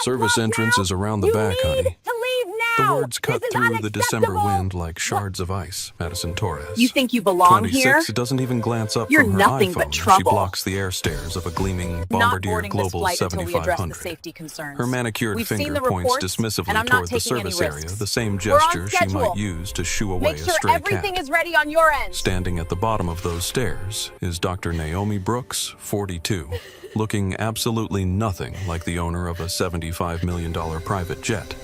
Service Walk entrance now. is around the You back, need honey. to leave The now. words cut This is through the December unacceptable. wind like shards of ice, Madison Torres. You think you belong 26 here? doesn't even glance up You're from her nothing but iPhone as she trouble. blocks the air stares of a gleaming Not Bombardier boarding this Global flight until we address the 7500. safety concerns. Her manicured We've seen finger the points reports, dismissively and I'm not toward the taking any service area, risks. the same We're on gesture she schedule. might use to shoo away Make a sure stray everything cat. is ready on your end. Standing at the bottom of those stairs is Dr. Naomi Brooks, 42, looking absolutely nothing like the owner of a $75 million private jet.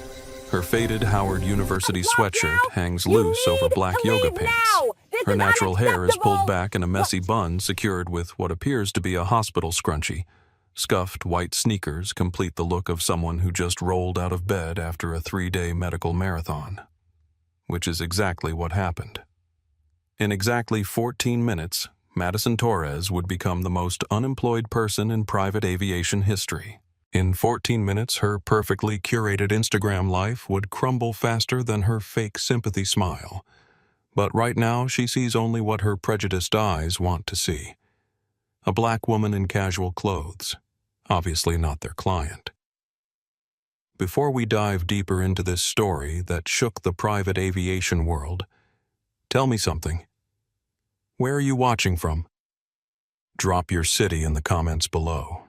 Her faded Howard University sweatshirt hangs loose over black yoga pants. Her natural hair is pulled back in a messy bun secured with what appears to be a hospital scrunchie. Scuffed white sneakers complete the look of someone who just rolled out of bed after a 3-day medical marathon. Which is exactly what happened. In exactly 14 minutes, Madison Torres would become the most unemployed person in private aviation history. In 14 minutes, her perfectly curated Instagram life would crumble faster than her fake sympathy smile. But right now, she sees only what her prejudiced eyes want to see. A black woman in casual clothes, obviously not their client. Before we dive deeper into this story that shook the private aviation world, tell me something. Where are you watching from? Drop your city in the comments below.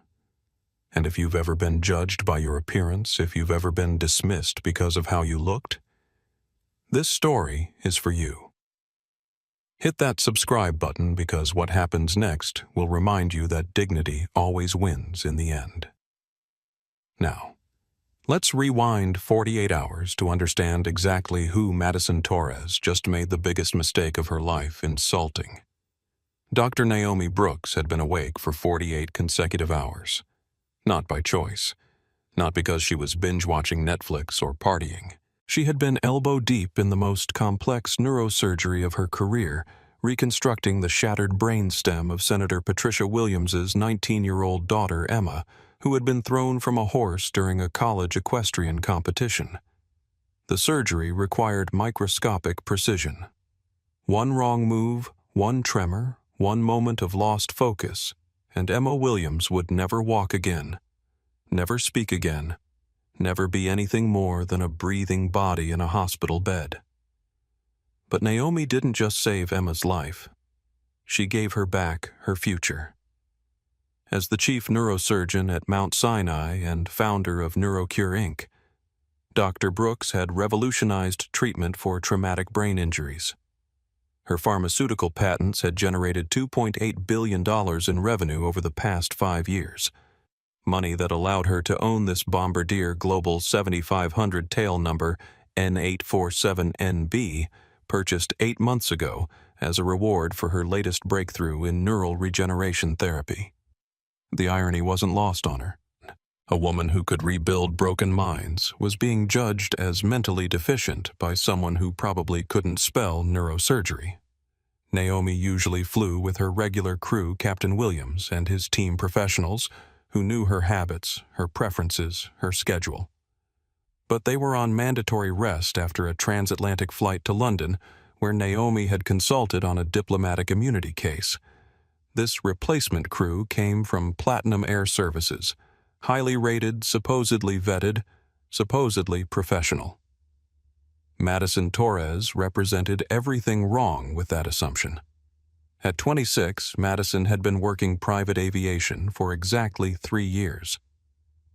And if you've ever been judged by your appearance, if you've ever been dismissed because of how you looked, this story is for you. Hit that subscribe button because what happens next will remind you that dignity always wins in the end. Now, let's rewind 48 hours to understand exactly who Madison Torres just made the biggest mistake of her life insulting. Dr. Naomi Brooks had been awake for 48 consecutive hours. Not by choice. Not because she was binge-watching Netflix or partying. She had been elbow-deep in the most complex neurosurgery of her career, reconstructing the shattered brainstem of Senator Patricia Williams's 19-year-old daughter, Emma, who had been thrown from a horse during a college equestrian competition. The surgery required microscopic precision. One wrong move, one tremor, one moment of lost focus, and Emma Williams would never walk again, never speak again, never be anything more than a breathing body in a hospital bed. But Naomi didn't just save Emma's life. She gave her back her future. As the chief neurosurgeon at Mount Sinai and founder of NeuroCure Inc., Dr. Brooks had revolutionized treatment for traumatic brain injuries. Her pharmaceutical patents had generated $2.8 billion in revenue over the past 5 years, money that allowed her to own this Bombardier Global 7500 tail number N847NB, purchased 8 months ago as a reward for her latest breakthrough in neural regeneration therapy. The irony wasn't lost on her. A woman who could rebuild broken minds was being judged as mentally deficient by someone who probably couldn't spell neurosurgery. Naomi usually flew with her regular crew, Captain Williams, and his team professionals, who knew her habits, her preferences, her schedule. But they were on mandatory rest after a transatlantic flight to London, where Naomi had consulted on a diplomatic immunity case. This replacement crew came from Platinum Air Services, highly rated, supposedly vetted, supposedly professional. Madison Torres represented everything wrong with that assumption. At 26, Madison had been working private aviation for exactly 3 years.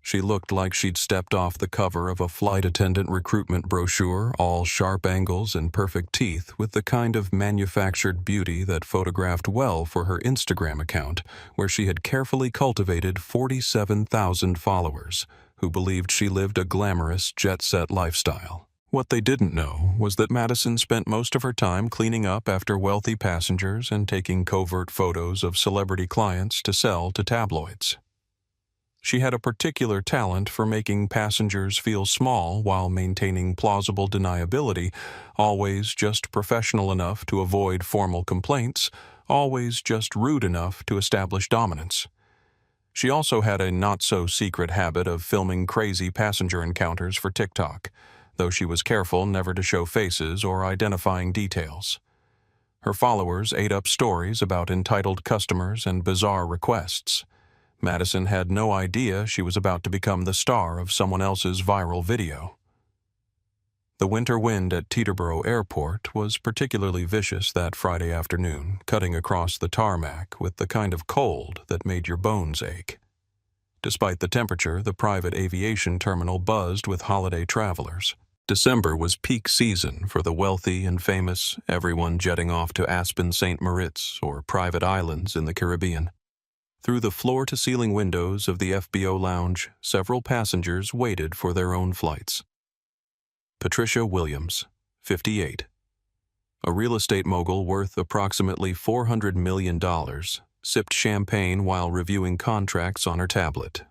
She looked like she'd stepped off the cover of a flight attendant recruitment brochure, all sharp angles and perfect teeth, with the kind of manufactured beauty that photographed well for her Instagram account, where she had carefully cultivated 47,000 followers who believed she lived a glamorous jet-set lifestyle. What they didn't know was that Madison spent most of her time cleaning up after wealthy passengers and taking covert photos of celebrity clients to sell to tabloids. She had a particular talent for making passengers feel small while maintaining plausible deniability, always just professional enough to avoid formal complaints, always just rude enough to establish dominance. She also had a not-so-secret habit of filming crazy passenger encounters for TikTok, though she was careful never to show faces or identifying details. Her followers ate up stories about entitled customers and bizarre requests. Madison had no idea she was about to become the star of someone else's viral video. The winter wind at Teterboro Airport was particularly vicious that Friday afternoon, cutting across the tarmac with the kind of cold that made your bones ache. Despite the temperature, the private aviation terminal buzzed with holiday travelers. December was peak season for the wealthy and famous, everyone jetting off to Aspen St. Moritz or private islands in the Caribbean. Through the floor-to-ceiling windows of the FBO lounge, several passengers waited for their own flights. Patricia Williams, 58. A real estate mogul worth approximately $400 million, sipped champagne while reviewing contracts on her tablet.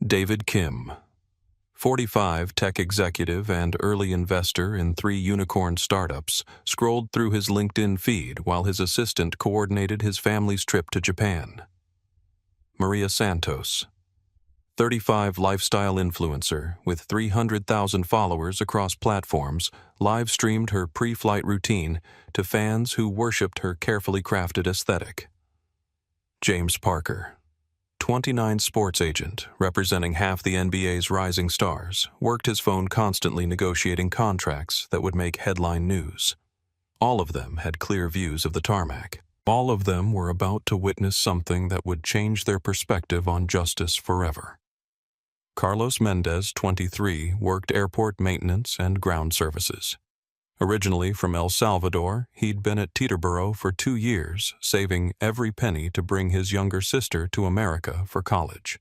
David Kim, 45, tech executive and early investor in 3 unicorn startups, scrolled through his LinkedIn feed while his assistant coordinated his family's trip to Japan. Maria Santos, 35, lifestyle influencer with 300,000 followers across platforms, live-streamed her pre-flight routine to fans who worshipped her carefully crafted aesthetic. James Parker, 29, sports agent representing half the NBA's rising stars, worked his phone constantly negotiating contracts that would make headline news. All of them had clear views of the tarmac. All of them were about to witness something that would change their perspective on justice forever. Carlos Mendez, 23, worked airport maintenance and ground services. Originally from El Salvador, he'd been at Teterboro for 2 years, saving every penny to bring his younger sister to America for college.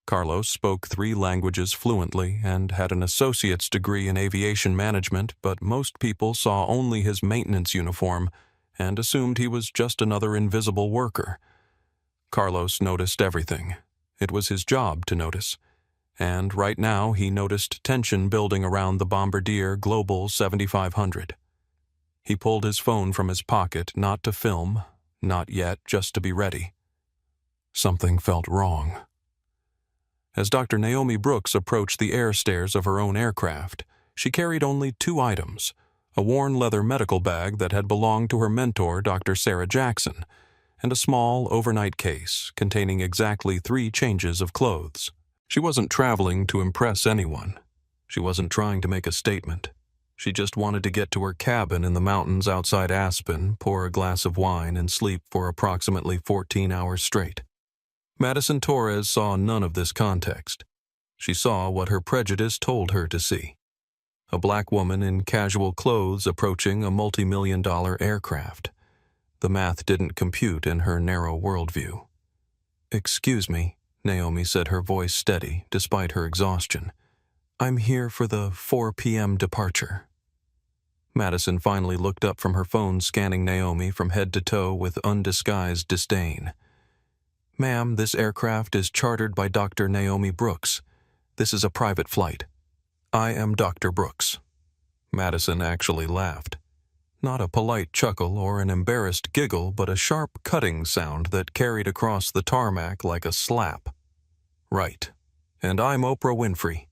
Carlos spoke 3 languages fluently and had an associate's degree in aviation management, but most people saw only his maintenance uniform and assumed he was just another invisible worker. Carlos noticed everything. It was his job to notice. And right now he noticed tension building around the Bombardier Global 7500. He pulled his phone from his pocket, not to film, not yet, just to be ready. Something felt wrong. As Dr. Naomi Brooks approached the air stairs of her own aircraft, she carried only 2 items, a worn leather medical bag that had belonged to her mentor, Dr. Sarah Jackson, and a small overnight case containing exactly 3 changes of clothes. She wasn't traveling to impress anyone. She wasn't trying to make a statement. She just wanted to get to her cabin in the mountains outside Aspen, pour a glass of wine, and sleep for approximately 14 hours straight. Madison Torres saw none of this context. She saw what her prejudice told her to see. A black woman in casual clothes approaching a multi-million-dollar aircraft. The math didn't compute in her narrow worldview. "Excuse me," Naomi said, her voice steady despite her exhaustion. "I'm here for the 4 p.m. departure." Madison finally looked up from her phone, scanning Naomi from head to toe with undisguised disdain. "Ma'am, this aircraft is chartered by Dr. Naomi Brooks. This is a private flight. I am Dr. Brooks." Madison actually laughed. Not a polite chuckle or an embarrassed giggle, but a sharp cutting sound that carried across the tarmac like a slap. "Right. And I'm Oprah Winfrey."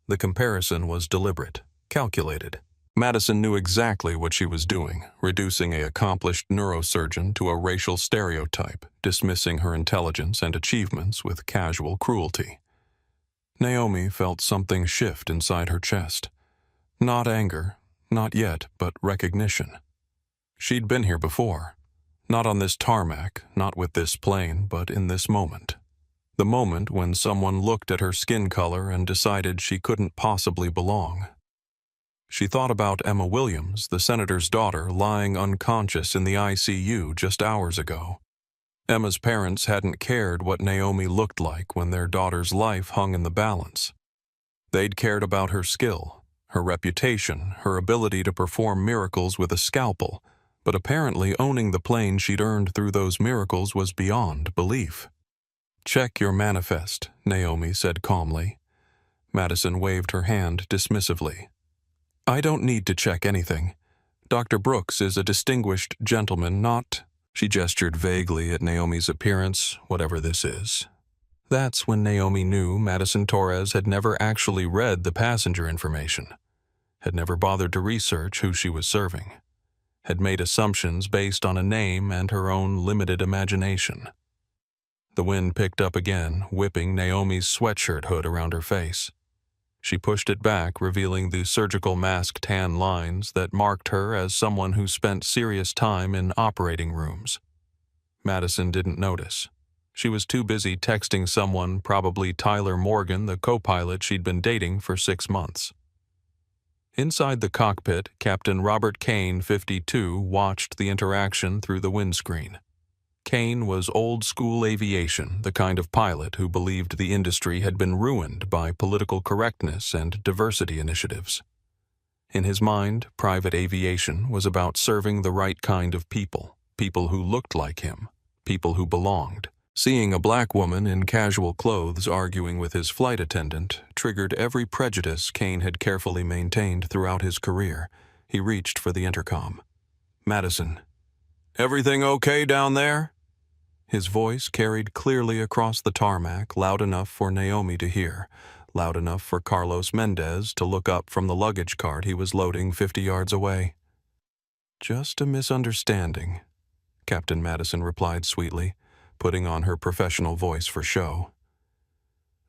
The comparison was deliberate, calculated. Madison knew exactly what she was doing, reducing an accomplished neurosurgeon to a racial stereotype, dismissing her intelligence and achievements with casual cruelty. Naomi felt something shift inside her chest. Not anger, not yet, but recognition. She'd been here before. Not on this tarmac, not with this plane, but in this moment. The moment when someone looked at her skin color and decided she couldn't possibly belong. She thought about Emma Williams, the senator's daughter, lying unconscious in the ICU just hours ago. Emma's parents hadn't cared what Naomi looked like when their daughter's life hung in the balance. They'd cared about her skill, her reputation, her ability to perform miracles with a scalpel, but apparently owning the plane she'd earned through those miracles was beyond belief. "Check your manifest," Naomi said calmly. Madison waved her hand dismissively. "I don't need to check anything. Dr. Brooks is a distinguished gentleman, not—" She gestured vaguely at Naomi's appearance, whatever this is. That's when Naomi knew Madison Torres had never actually read the passenger information, had never bothered to research who she was serving, had made assumptions based on a name and her own limited imagination. The wind picked up again, whipping Naomi's sweatshirt hood around her face. She pushed it back, revealing the surgical mask tan lines that marked her as someone who spent serious time in operating rooms. Madison didn't notice. She was too busy texting someone, probably Tyler Morgan, the co-pilot she'd been dating for 6 months. Inside the cockpit, Captain Robert Kane, 52, watched the interaction through the windscreen. Kane was old-school aviation, the kind of pilot who believed the industry had been ruined by political correctness and diversity initiatives. In his mind, private aviation was about serving the right kind of people, people who looked like him, people who belonged. Seeing a black woman in casual clothes arguing with his flight attendant triggered every prejudice Kane had carefully maintained throughout his career. He reached for the intercom. "Madison, everything okay down there?" His voice carried clearly across the tarmac, loud enough for Naomi to hear, loud enough for Carlos Mendez to look up from the luggage cart he was loading 50 yards away. "Just a misunderstanding," Captain Madison replied sweetly, putting on her professional voice for show.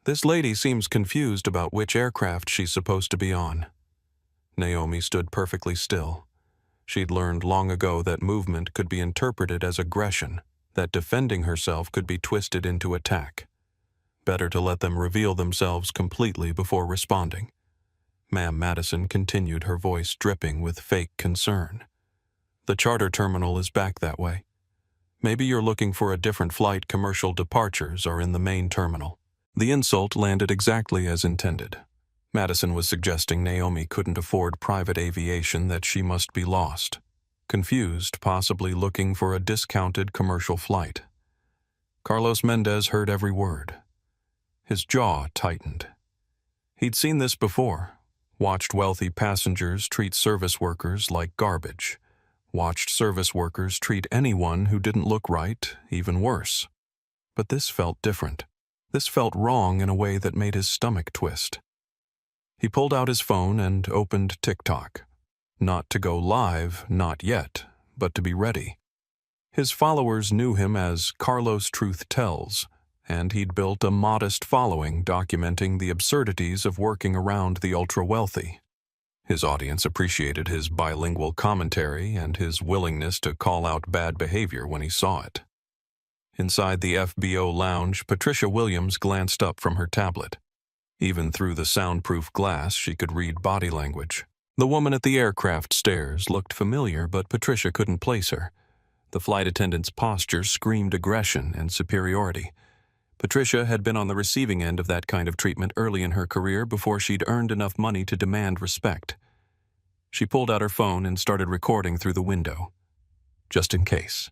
"This lady seems confused about which aircraft she's supposed to be on." Naomi stood perfectly still. She'd learned long ago that movement could be interpreted as aggression, that defending herself could be twisted into attack. Better to let them reveal themselves completely before responding. Ma'am Madison continued, her voice dripping with fake concern. "The charter terminal is back that way. Maybe you're looking for a different flight. Commercial departures are in the main terminal." The insult landed exactly as intended. Madison was suggesting Naomi couldn't afford private aviation, that she must be lost. Confused, possibly looking for a discounted commercial flight. Carlos Mendez heard every word. His jaw tightened. He'd seen this before, watched wealthy passengers treat service workers like garbage, watched service workers treat anyone who didn't look right even worse. But this felt different. This felt wrong in a way that made his stomach twist. He pulled out his phone and opened TikTok. Not to go live, not yet, but to be ready. His followers knew him as Carlos Truth Tells, and he'd built a modest following documenting the absurdities of working around the ultra-wealthy. His audience appreciated his bilingual commentary and his willingness to call out bad behavior when he saw it. Inside the FBO lounge, Patricia Williams glanced up from her tablet. Even through the soundproof glass, she could read body language. The woman at the aircraft stairs looked familiar, but Patricia couldn't place her. The flight attendant's posture screamed aggression and superiority. Patricia had been on the receiving end of that kind of treatment early in her career before she'd earned enough money to demand respect. She pulled out her phone and started recording through the window, just in case.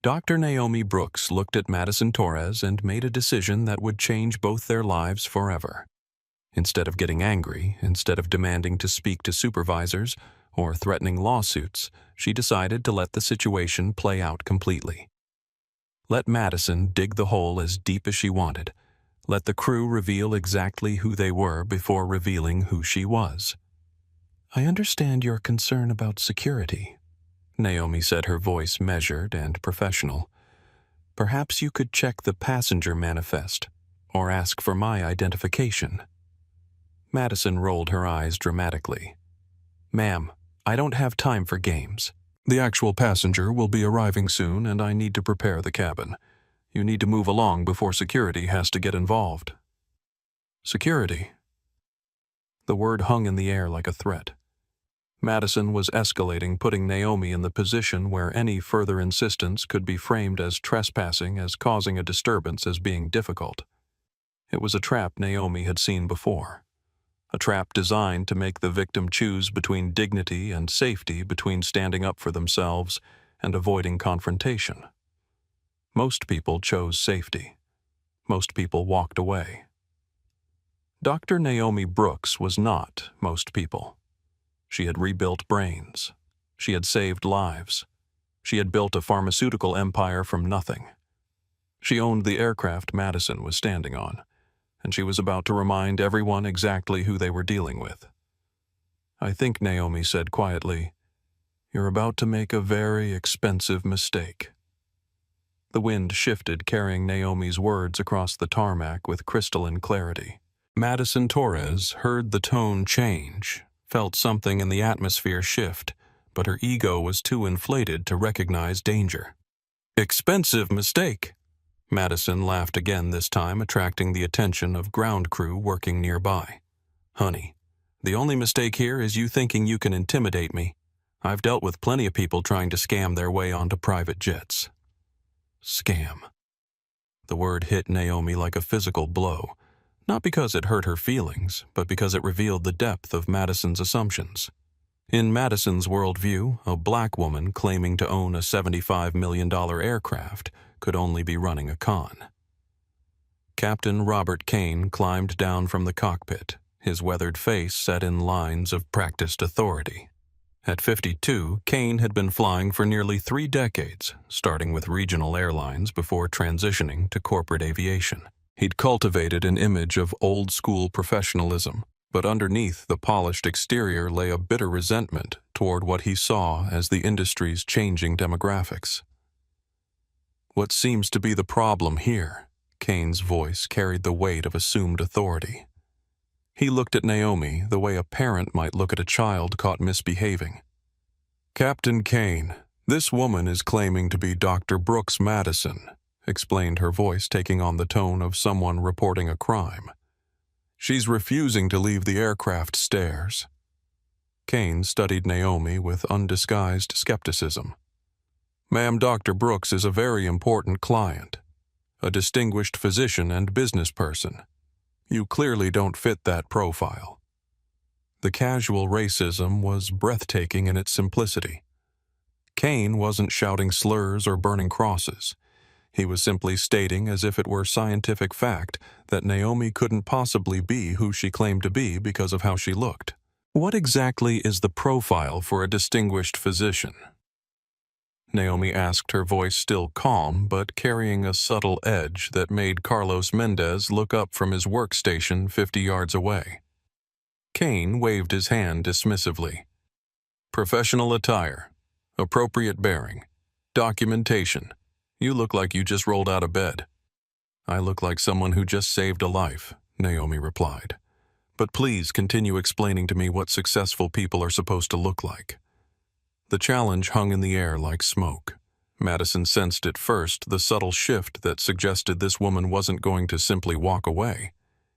Dr. Naomi Brooks looked at Madison Torres and made a decision that would change both their lives forever. Instead of getting angry, instead of demanding to speak to supervisors or threatening lawsuits, she decided to let the situation play out completely. Let Madison dig the hole as deep as she wanted. Let the crew reveal exactly who they were before revealing who she was. "I understand your concern about security," Naomi said, her voice measured and professional. "Perhaps you could check the passenger manifest or ask for my identification." Madison rolled her eyes dramatically. "Ma'am, I don't have time for games. The actual passenger will be arriving soon, and I need to prepare the cabin. You need to move along before security has to get involved." "Security?" The word hung in the air like a threat. Madison was escalating, putting Naomi in the position where any further insistence could be framed as trespassing, as causing a disturbance, as being difficult. It was a trap Naomi had seen before. A trap designed to make the victim choose between dignity and safety, between standing up for themselves and avoiding confrontation. Most people chose safety. Most people walked away. Dr. Naomi Brooks was not most people. She had rebuilt brains. She had saved lives. She had built a pharmaceutical empire from nothing. She owned the aircraft Madison was standing on, and she was about to remind everyone exactly who they were dealing with. "I think," Naomi said quietly, "you're about to make a very expensive mistake." The wind shifted, carrying Naomi's words across the tarmac with crystalline clarity. Madison Torres heard the tone change, felt something in the atmosphere shift, but her ego was too inflated to recognize danger. "Expensive mistake." Madison laughed again, this time attracting the attention of ground crew working nearby. "Honey, the only mistake here is you thinking you can intimidate me. I've dealt with plenty of people trying to scam their way onto private jets." Scam. The word hit Naomi like a physical blow, not because it hurt her feelings, but because it revealed the depth of Madison's assumptions. In Madison's worldview, a black woman claiming to own a $75 million aircraft could only be running a con. Captain Robert Kane climbed down from the cockpit, his weathered face set in lines of practiced authority. At 52, Kane had been flying for nearly 3 decades, starting with regional airlines before transitioning to corporate aviation. He'd cultivated an image of old-school professionalism, but underneath the polished exterior lay a bitter resentment toward what he saw as the industry's changing demographics. "What seems to be the problem here?" Kane's voice carried the weight of assumed authority. He looked at Naomi the way a parent might look at a child caught misbehaving. "Captain Kane, this woman is claiming to be Dr. Brooks Madison," explained her voice, taking on the tone of someone reporting a crime. "She's refusing to leave the aircraft stairs." Kane studied Naomi with undisguised skepticism. "Ma'am, Dr. Brooks is a very important client, a distinguished physician and business person. You clearly don't fit that profile." The casual racism was breathtaking in its simplicity. Kane wasn't shouting slurs or burning crosses. He was simply stating, as if it were scientific fact, that Naomi couldn't possibly be who she claimed to be because of how she looked. "What exactly is the profile for a distinguished physician?" Naomi asked, her voice still calm, but carrying a subtle edge that made Carlos Mendez look up from his workstation 50 yards away. Kane waved his hand dismissively. "Professional attire, appropriate bearing, documentation. You look like you just rolled out of bed." "I look like someone who just saved a life," Naomi replied. "But please continue explaining to me what successful people are supposed to look like." The challenge hung in the air like smoke. Madison sensed at first the subtle shift that suggested this woman wasn't going to simply walk away.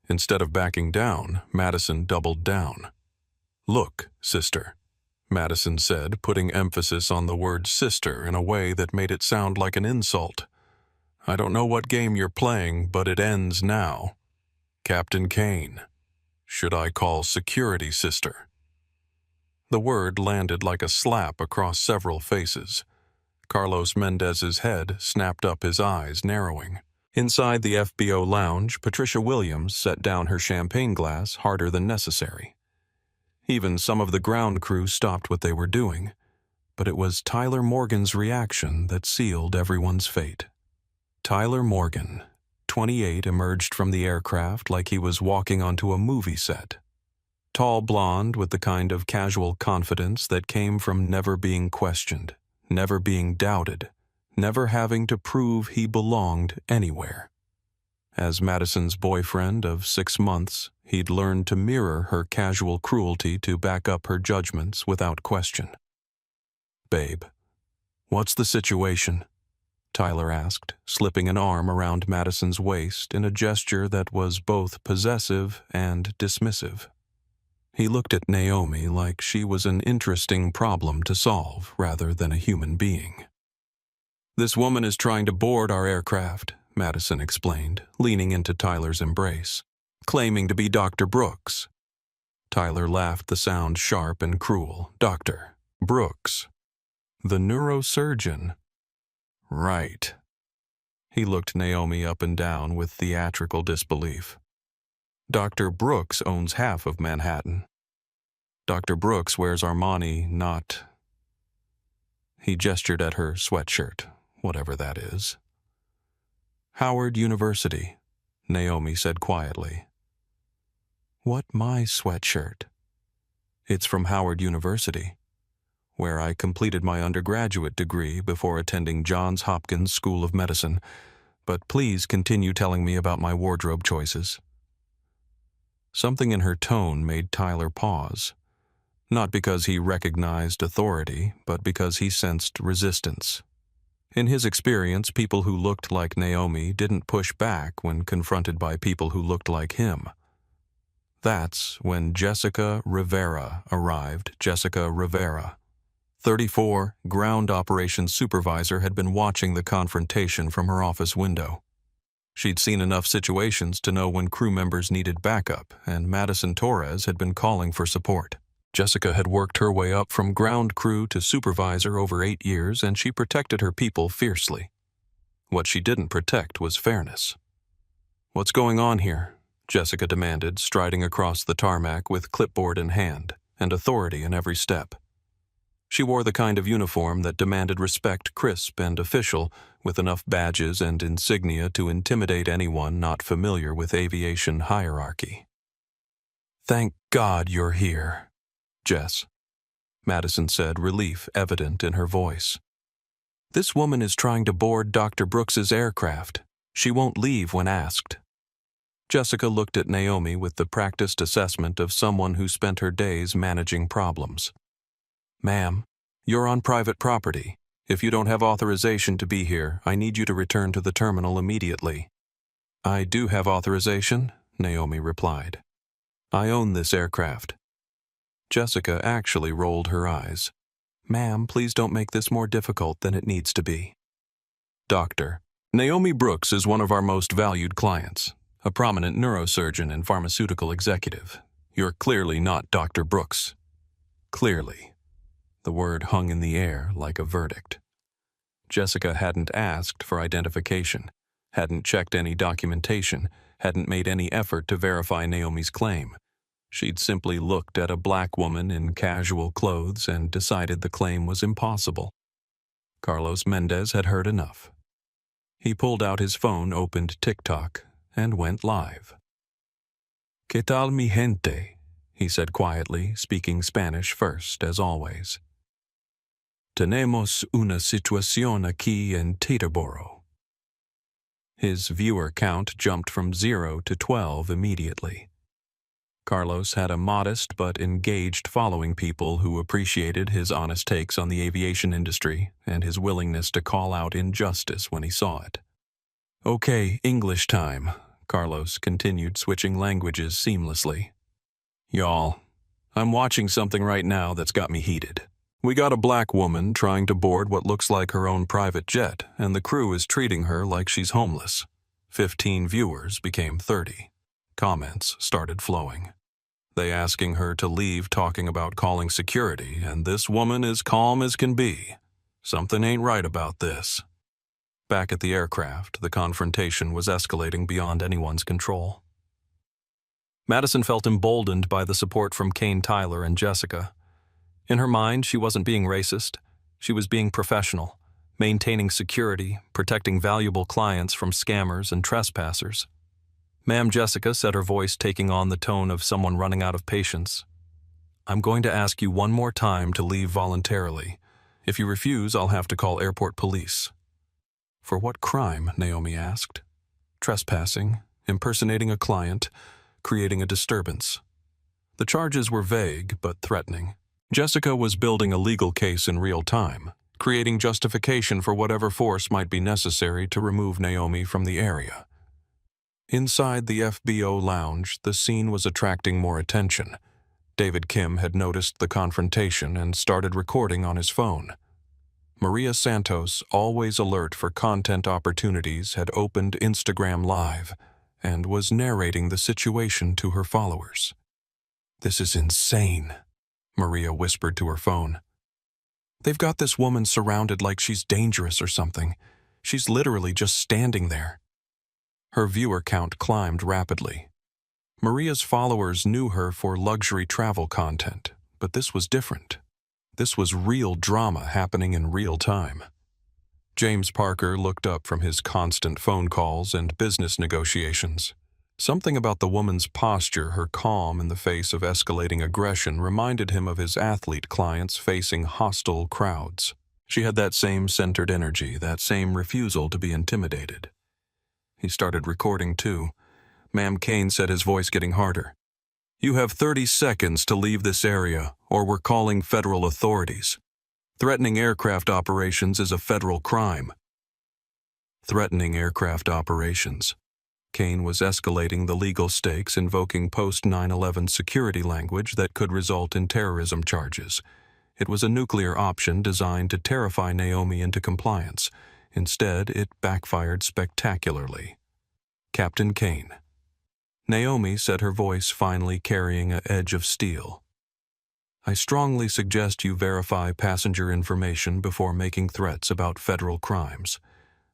Instead of backing down, Madison doubled down. "Look, sister," Madison said, putting emphasis on the word sister in a way that made it sound like an insult. "I don't know what game you're playing, but it ends now. Captain Kane. Should I call security, sister?" The word landed like a slap across several faces. Carlos Mendez's head snapped up, his eyes narrowing. Inside the FBO lounge, Patricia Williams set down her champagne glass harder than necessary. Even some of the ground crew stopped what they were doing, but it was Tyler Morgan's reaction that sealed everyone's fate. Tyler Morgan, 28, emerged from the aircraft like he was walking onto a movie set. Tall blonde with the kind of casual confidence that came from never being questioned, never being doubted, never having to prove he belonged anywhere. As Madison's boyfriend of 6 months, he'd learned to mirror her casual cruelty to back up her judgments without question. "Babe, what's the situation?" Tyler asked, slipping an arm around Madison's waist in a gesture that was both possessive and dismissive. He looked at Naomi like she was an interesting problem to solve rather than a human being. "This woman is trying to board our aircraft," Madison explained, leaning into Tyler's embrace, "claiming to be Dr. Brooks." Tyler laughed, the sound sharp and cruel. "Dr. Brooks? The neurosurgeon?" "Right." He looked Naomi up and down with theatrical disbelief. "Dr. Brooks owns half of Manhattan. Dr. Brooks wears Armani, not—" He gestured at her sweatshirt, whatever that is. "Howard University," Naomi said quietly. "What, my sweatshirt?" "It's from Howard University. where I completed my undergraduate degree before attending Johns Hopkins School of Medicine, but please continue telling me about my wardrobe choices." Something in her tone made Tyler pause, not because he recognized authority, but because he sensed resistance. In his experience, people who looked like Naomi didn't push back when confronted by people who looked like him. That's when Jessica Rivera arrived. Jessica Rivera, 34, ground operations supervisor, had been watching the confrontation from her office window. She'd seen enough situations to know when crew members needed backup, and Madison Torres had been calling for support. Jessica had worked her way up from ground crew to supervisor over 8 years, and she protected her people fiercely. What she didn't protect was fairness. "What's going on here?" Jessica demanded, striding across the tarmac with clipboard in hand and authority in every step. She wore the kind of uniform that demanded respect, crisp and official, with enough badges and insignia to intimidate anyone not familiar with aviation hierarchy. "Thank God you're here, Jess," Madison said, relief evident in her voice. "This woman is trying to board Dr. Brooks's aircraft. She won't leave when asked." Jessica looked at Naomi with the practiced assessment of someone who spent her days managing problems. "Ma'am, you're on private property. If you don't have authorization to be here, I need you to return to the terminal immediately." "I do have authorization," Naomi replied. "I own this aircraft." Jessica actually rolled her eyes. "Ma'am, please don't make this more difficult than it needs to be." "Doctor, Naomi Brooks is one of our most valued clients, a prominent neurosurgeon and pharmaceutical executive. You're clearly not Dr. Brooks." Clearly. The word hung in the air like a verdict. Jessica hadn't asked for identification, hadn't checked any documentation, hadn't made any effort to verify Naomi's claim. She'd simply looked at a black woman in casual clothes and decided the claim was impossible. Carlos Mendez had heard enough. He pulled out his phone, opened TikTok, and went live. "¿Qué tal, mi gente?" he said quietly, speaking Spanish first, as always. "Tenemos una situación aquí en Teterboro." His viewer count jumped from 0 to 12 immediately. Carlos had a modest but engaged following, people who appreciated his honest takes on the aviation industry and his willingness to call out injustice when he saw it. "Okay, English time," Carlos continued, switching languages seamlessly. "Y'all, I'm watching something right now that's got me heated. We got a black woman trying to board what looks like her own private jet, and the crew is treating her like she's homeless." 15 viewers became 30. Comments started flowing. They asking her to leave, talking about calling security, and this woman is calm as can be. Something ain't right about this. Back at the aircraft, the confrontation was escalating beyond anyone's control. Madison felt emboldened by the support from Kane, Tyler, and Jessica. In her mind, she wasn't being racist. She was being professional, maintaining security, protecting valuable clients from scammers and trespassers. "Ma'am," Jessica said, her voice taking on the tone of someone running out of patience, "I'm going to ask you one more time to leave voluntarily. If you refuse, I'll have to call airport police." "For what crime?" Naomi asked. "Trespassing, impersonating a client, creating a disturbance." The charges were vague but threatening. Jessica was building a legal case in real time, creating justification for whatever force might be necessary to remove Naomi from the area. Inside the FBO lounge, the scene was attracting more attention. David Kim had noticed the confrontation and started recording on his phone. Maria Santos, always alert for content opportunities, had opened Instagram Live and was narrating the situation to her followers. "This is insane," Maria whispered to her phone. "They've got this woman surrounded like she's dangerous or something. She's literally just standing there." Her viewer count climbed rapidly. Maria's followers knew her for luxury travel content, but this was different. This was real drama happening in real time. James Parker looked up from his constant phone calls and business negotiations. Something about the woman's posture, her calm in the face of escalating aggression, reminded him of his athlete clients facing hostile crowds. She had that same centered energy, that same refusal to be intimidated. He started recording too. Ma'am Kane said, his voice getting harder. "You have 30 seconds to leave this area, or we're calling federal authorities. Threatening aircraft operations is a federal crime." Threatening aircraft operations. Kane was escalating the legal stakes, invoking post-9/11 security language that could result in terrorism charges. It was a nuclear option designed to terrify Naomi into compliance. Instead, it backfired spectacularly. "Captain Kane." Naomi said, her voice finally carrying an edge of steel. "I strongly suggest you verify passenger information before making threats about federal crimes."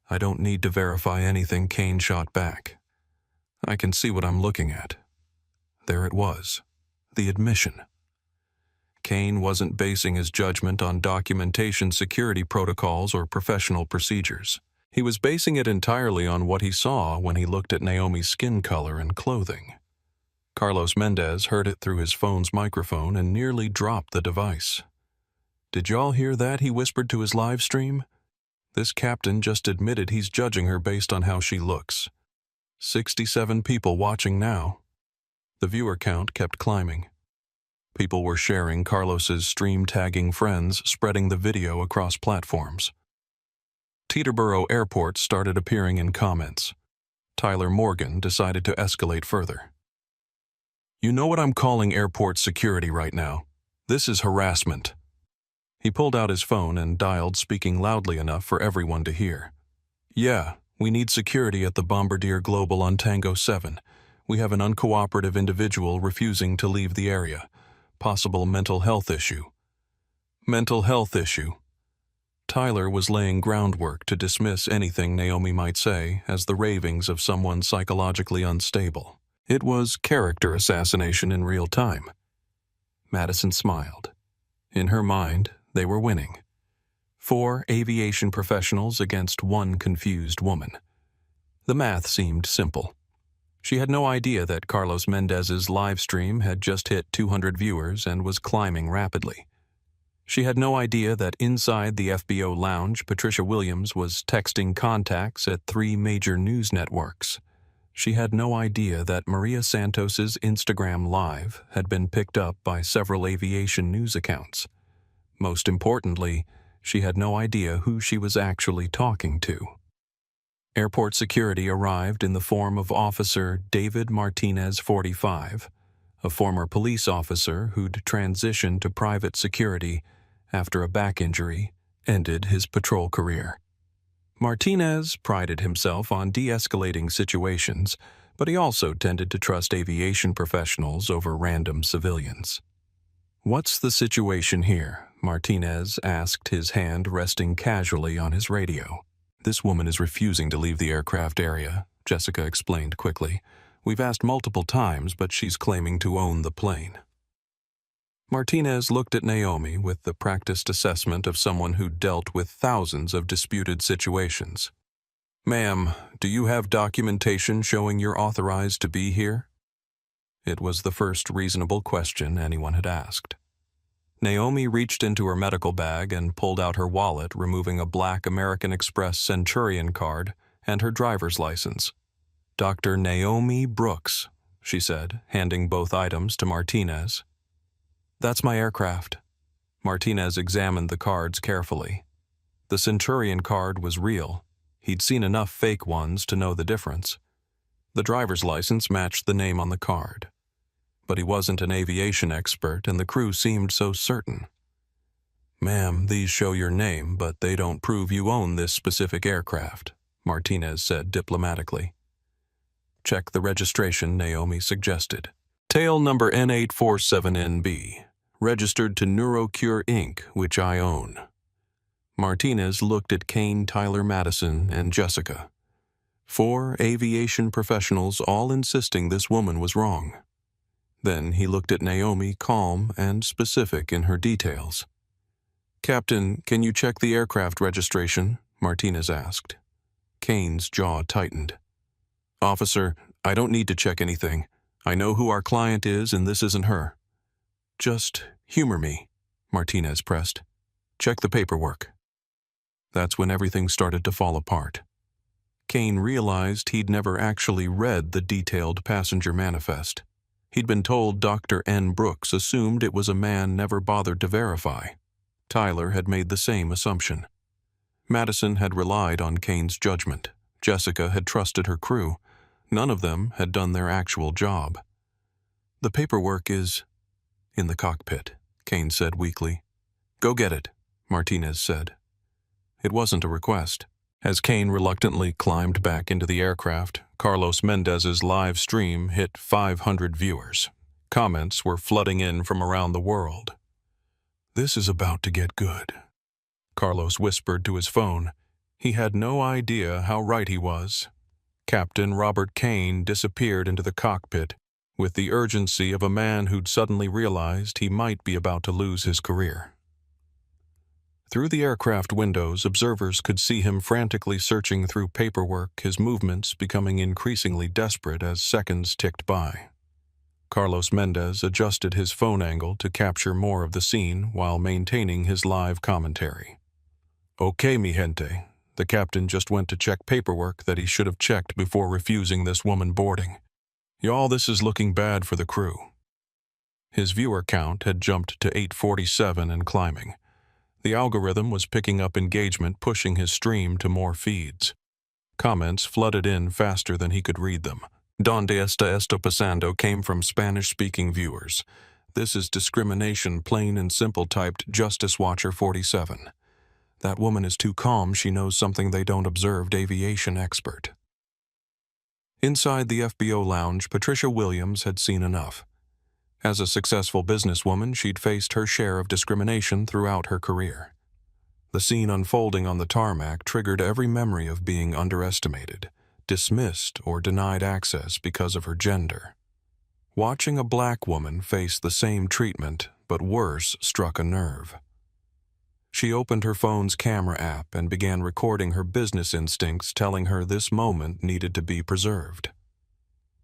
"I don't need to verify anything," Kane shot back. "I can see what I'm looking at." There it was, the admission. Kane wasn't basing his judgment on documentation, security protocols, or professional procedures. He was basing it entirely on what he saw when he looked at Naomi's skin color and clothing. Carlos Mendez heard it through his phone's microphone and nearly dropped the device. "Did y'all hear that?" he whispered to his live stream. "This captain just admitted he's judging her based on how she looks. 67 people watching now." The viewer count kept climbing. People were sharing Carlos's stream, tagging friends, spreading the video across platforms. Teterboro Airport started appearing in comments. Tyler Morgan decided to escalate further. "You know what I'm calling airport security right now? This is harassment." He pulled out his phone and dialed, speaking loudly enough for everyone to hear. "Yeah, we need security at the Bombardier Global on Tango 7. We have an uncooperative individual refusing to leave the area. Possible mental health issue." Mental health issue. Tyler was laying groundwork to dismiss anything Naomi might say as the ravings of someone psychologically unstable. It was character assassination in real time. Madison smiled. In her mind, they were winning. 4 aviation professionals against 1 confused woman. The math seemed simple. She had no idea that Carlos Mendez's live stream had just hit 200 viewers and was climbing rapidly. She had no idea that inside the FBO lounge, Patricia Williams was texting contacts at 3 major news networks. She had no idea that Maria Santos's Instagram Live had been picked up by several aviation news accounts. Most importantly, she had no idea who she was actually talking to. Airport security arrived in the form of Officer David Martinez, 45, a former police officer who'd transitioned to private security after a back injury ended his patrol career. Martinez prided himself on de-escalating situations, but he also tended to trust aviation professionals over random civilians. "What's the situation here?" Martinez asked, his hand resting casually on his radio. "This woman is refusing to leave the aircraft area," Jessica explained quickly. "We've asked multiple times, but she's claiming to own the plane." Martinez looked at Naomi with the practiced assessment of someone who dealt with thousands of disputed situations. "Ma'am, do you have documentation showing you're authorized to be here?" It was the first reasonable question anyone had asked. Naomi reached into her medical bag and pulled out her wallet, removing a black American Express Centurion card and her driver's license. "Dr. Naomi Brooks," she said, handing both items to Martinez. "That's my aircraft." Martinez examined the cards carefully. The Centurion card was real. He'd seen enough fake ones to know the difference. The driver's license matched the name on the card. But he wasn't an aviation expert, and the crew seemed so certain. "Ma'am, these show your name, but they don't prove you own this specific aircraft," Martinez said diplomatically. "Check the registration," Naomi suggested. "Tail number N847NB, registered to NeuroCure Inc., which I own." Martinez looked at Kane, Tyler, Madison, and Jessica. 4 aviation professionals all insisting this woman was wrong. Then he looked at Naomi, calm and specific in her details. "Captain, can you check the aircraft registration?" Martinez asked. Kane's jaw tightened. "Officer, I don't need to check anything. I know who our client is, and this isn't her. Just humor me, Martinez pressed. Check the paperwork. That's when everything started to fall apart. Kane realized he'd never actually read the detailed passenger manifest. He'd been told Dr. N. Brooks assumed it was a man never bothered to verify. Tyler had made the same assumption. Madison had relied on Kane's judgment. Jessica had trusted her crew. None of them had done their actual job. The paperwork is in the cockpit, Kane said weakly. Go get it, Martinez said. It wasn't a request. As Kane reluctantly climbed back into the aircraft, Carlos Mendez's live stream hit 500 viewers. Comments were flooding in from around the world. This is about to get good, Carlos whispered to his phone. He had no idea how right he was. Captain Robert Kane disappeared into the cockpit with the urgency of a man who'd suddenly realized he might be about to lose his career. Through the aircraft windows, observers could see him frantically searching through paperwork, his movements becoming increasingly desperate as seconds ticked by. Carlos Mendez adjusted his phone angle to capture more of the scene while maintaining his live commentary. Okay, mi gente. The captain just went to check paperwork that he should have checked before refusing this woman boarding. Y'all, this is looking bad for the crew. His viewer count had jumped to 847 and climbing. The algorithm was picking up engagement, pushing his stream to more feeds. Comments flooded in faster than he could read them. Donde esto pasando came from Spanish-speaking viewers. This is discrimination, plain and simple, typed Justice Watcher 47. That woman is too calm, she knows something they don't, observed aviation expert. Inside the FBO lounge, Patricia Williams had seen enough. As a successful businesswoman, she'd faced her share of discrimination throughout her career. The scene unfolding on the tarmac triggered every memory of being underestimated, dismissed, or denied access because of her gender. Watching a black woman face the same treatment, but worse, struck a nerve. She opened her phone's camera app and began recording her business instincts, telling her this moment needed to be preserved.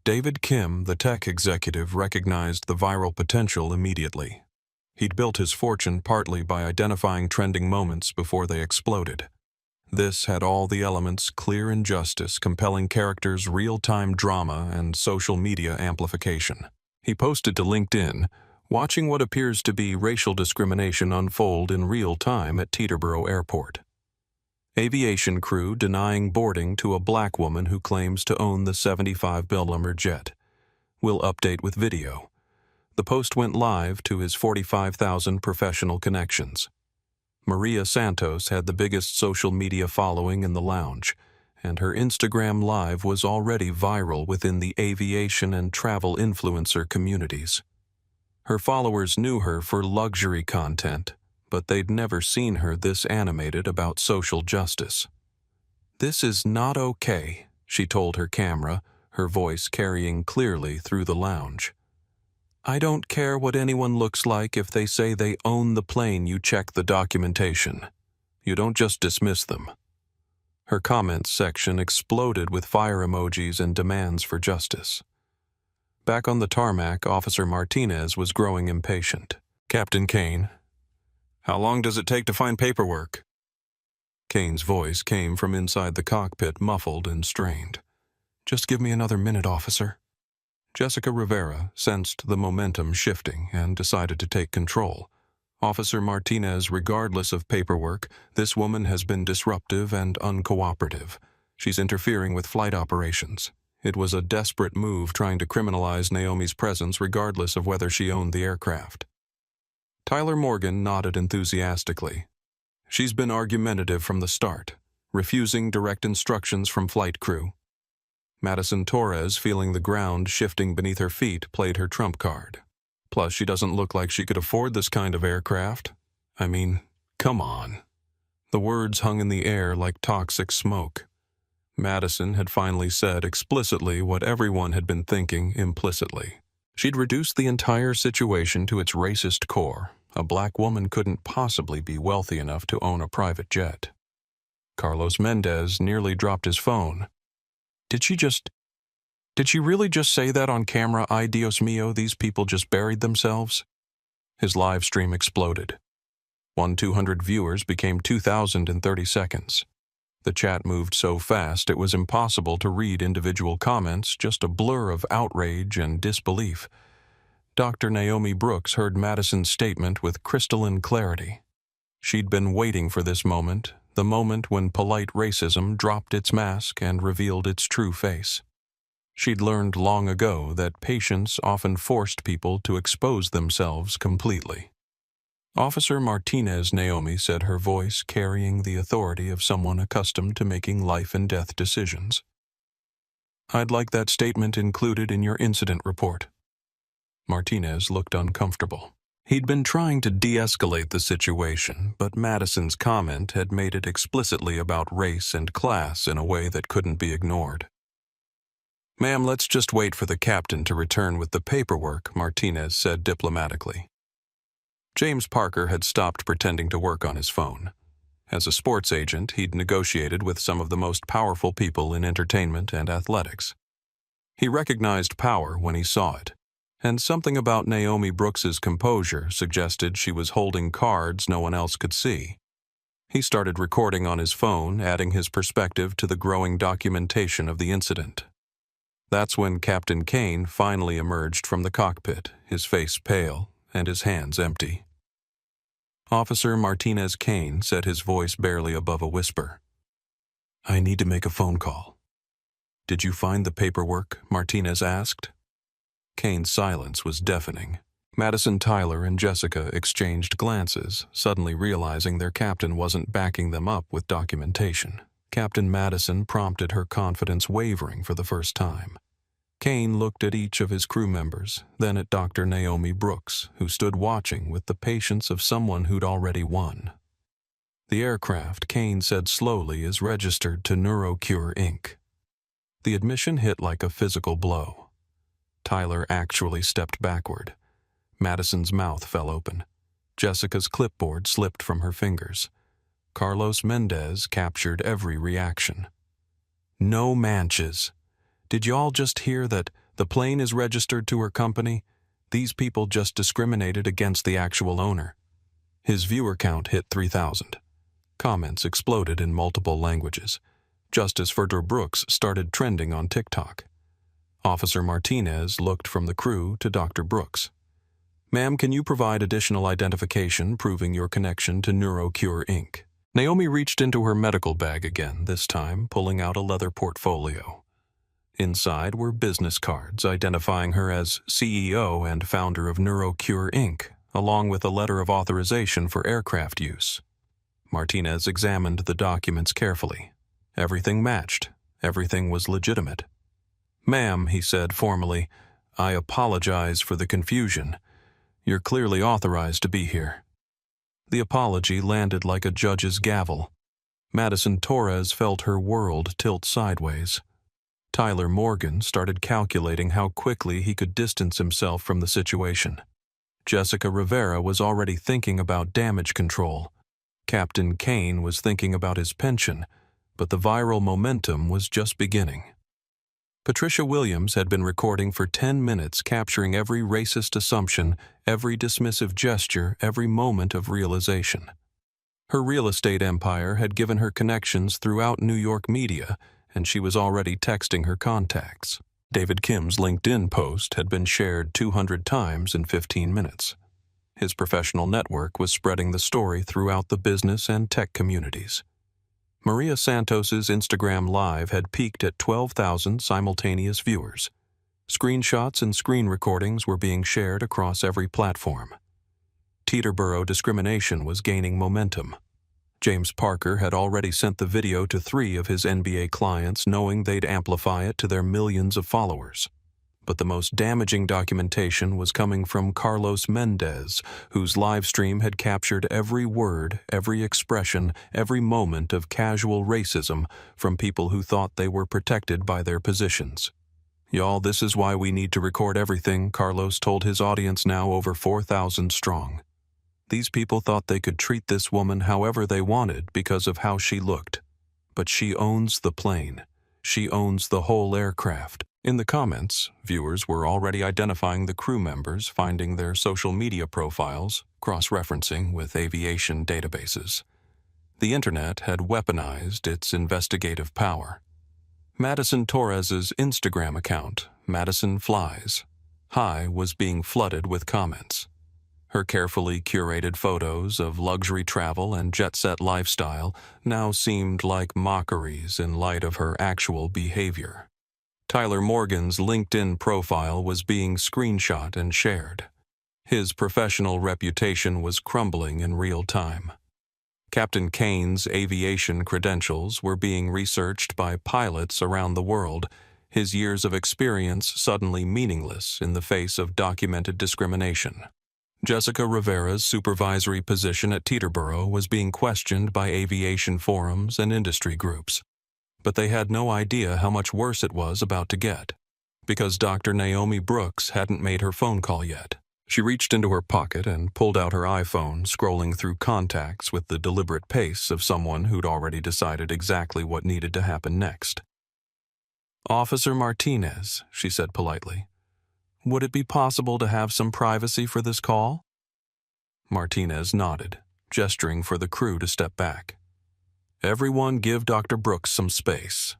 David Kim, the tech executive, recognized the viral potential immediately. He'd built his fortune partly by identifying trending moments before they exploded. This had all the elements: clear injustice, compelling characters, real-time drama, and social media amplification. He posted to LinkedIn, watching what appears to be racial discrimination unfold in real time at Teterboro Airport. Aviation crew denying boarding to a black woman who claims to own the 75 millionaire jet. Will update with video. The post went live to his 45,000 professional connections. Maria Santos had the biggest social media following in the lounge, and her Instagram Live was already viral within the aviation and travel influencer communities. Her followers knew her for luxury content, but they'd never seen her this animated about social justice. This is not okay, she told her camera, her voice carrying clearly through the lounge. I don't care what anyone looks like if they say they own the plane, you check the documentation. You don't just dismiss them. Her comments section exploded with fire emojis and demands for justice. Back on the tarmac, Officer Martinez was growing impatient. Captain Kane, how long does it take to find paperwork? Kane's voice came from inside the cockpit, muffled and strained. Just give me another minute, officer. Jessica Rivera sensed the momentum shifting and decided to take control. Officer Martinez, regardless of paperwork, this woman has been disruptive and uncooperative. She's interfering with flight operations. It was a desperate move trying to criminalize Naomi's presence regardless of whether she owned the aircraft. Tyler Morgan nodded enthusiastically. She's been argumentative from the start, refusing direct instructions from flight crew. Madison Torres, feeling the ground shifting beneath her feet, played her trump card. Plus, she doesn't look like she could afford this kind of aircraft. I mean, come on. The words hung in the air like toxic smoke. Madison had finally said explicitly what everyone had been thinking implicitly. She'd reduced the entire situation to its racist core. A black woman couldn't possibly be wealthy enough to own a private jet. Carlos Mendez nearly dropped his phone. Did she just... Did she really just say that on camera? Ay Dios mío, these people just buried themselves? His live stream exploded. 200 viewers became 2,000 in 30 seconds. The chat moved so fast it was impossible to read individual comments, just a blur of outrage and disbelief. Dr. Naomi Brooks heard Madison's statement with crystalline clarity. She'd been waiting for this moment, the moment when polite racism dropped its mask and revealed its true face. She'd learned long ago that patience often forced people to expose themselves completely. Officer Martinez Naomi said, her voice carrying the authority of someone accustomed to making life-and-death decisions. "I'd like that statement included in your incident report." Martinez looked uncomfortable. He'd been trying to de-escalate the situation, but Madison's comment had made it explicitly about race and class in a way that couldn't be ignored. "Ma'am, let's just wait for the captain to return with the paperwork," Martinez said diplomatically. James Parker had stopped pretending to work on his phone. As a sports agent, he'd negotiated with some of the most powerful people in entertainment and athletics. He recognized power when he saw it, and something about Naomi Brooks's composure suggested she was holding cards no one else could see. He started recording on his phone, adding his perspective to the growing documentation of the incident. That's when Captain Kane finally emerged from the cockpit, his face pale and his hands empty. Officer Martinez Kane said, his voice barely above a whisper, "I need to make a phone call." "Did you find the paperwork?" Martinez asked. Kane's silence was deafening. Madison, Tyler, and Jessica exchanged glances, suddenly realizing their captain wasn't backing them up with documentation. Captain Madison prompted her confidence wavering for the first time. Kane looked at each of his crew members, then at Dr. Naomi Brooks, who stood watching with the patience of someone who'd already won. "The aircraft," Kane said slowly, "is registered to NeuroCure Inc." The admission hit like a physical blow. Tyler actually stepped backward. Madison's mouth fell open. Jessica's clipboard slipped from her fingers. Carlos Mendez captured every reaction. "No manches. Did y'all just hear that the plane is registered to her company? These people just discriminated against the actual owner." His viewer count hit 3,000. Comments exploded in multiple languages. Justice for Brooks started trending on TikTok. Officer Martinez looked from the crew to Dr. Brooks. "Ma'am, can you provide additional identification proving your connection to NeuroCure Inc.?" Naomi reached into her medical bag again, this time pulling out a leather portfolio. Inside were business cards identifying her as CEO and founder of NeuroCure Inc., along with a letter of authorization for aircraft use. Martinez examined the documents carefully. Everything matched. Everything was legitimate. "Ma'am," he said formally, "I apologize for the confusion. You're clearly authorized to be here." The apology landed like a judge's gavel. Madison Torres felt her world tilt sideways. Tyler Morgan started calculating how quickly he could distance himself from the situation. Jessica Rivera was already thinking about damage control. Captain Kane was thinking about his pension, but the viral momentum was just beginning. Patricia Williams had been recording for 10 minutes, capturing every racist assumption, every dismissive gesture, every moment of realization. Her real estate empire had given her connections throughout New York media, and she was already texting her contacts. David Kim's LinkedIn post had been shared 200 times in 15 minutes. His professional network was spreading the story throughout the business and tech communities. Maria Santos's Instagram Live had peaked at 12,000 simultaneous viewers. Screenshots and screen recordings were being shared across every platform. Teterboro discrimination was gaining momentum. James Parker had already sent the video to 3 of his NBA clients, knowing they'd amplify it to their millions of followers. But the most damaging documentation was coming from Carlos Mendez, whose live stream had captured every word, every expression, every moment of casual racism from people who thought they were protected by their positions. "Y'all, this is why we need to record everything," Carlos told his audience, now over 4,000 strong. These people thought they could treat this woman however they wanted because of how she looked. But she owns the plane. She owns the whole aircraft. In the comments, viewers were already identifying the crew members, finding their social media profiles, cross-referencing with aviation databases. The internet had weaponized its investigative power. Madison Torres's Instagram account, Madison Flies High, was being flooded with comments. Her carefully curated photos of luxury travel and jet-set lifestyle now seemed like mockeries in light of her actual behavior. Tyler Morgan's LinkedIn profile was being screenshot and shared. His professional reputation was crumbling in real time. Captain Kane's aviation credentials were being researched by pilots around the world, his years of experience suddenly meaningless in the face of documented discrimination. Jessica Rivera's supervisory position at Teterboro was being questioned by aviation forums and industry groups. But they had no idea how much worse it was about to get, because Dr. Naomi Brooks hadn't made her phone call yet. She reached into her pocket and pulled out her iPhone, scrolling through contacts with the deliberate pace of someone who'd already decided exactly what needed to happen next. "Officer Martinez," she said politely, "would it be possible to have some privacy for this call?" Martinez nodded, gesturing for the crew to step back. "Everyone give Dr. Brooks some space."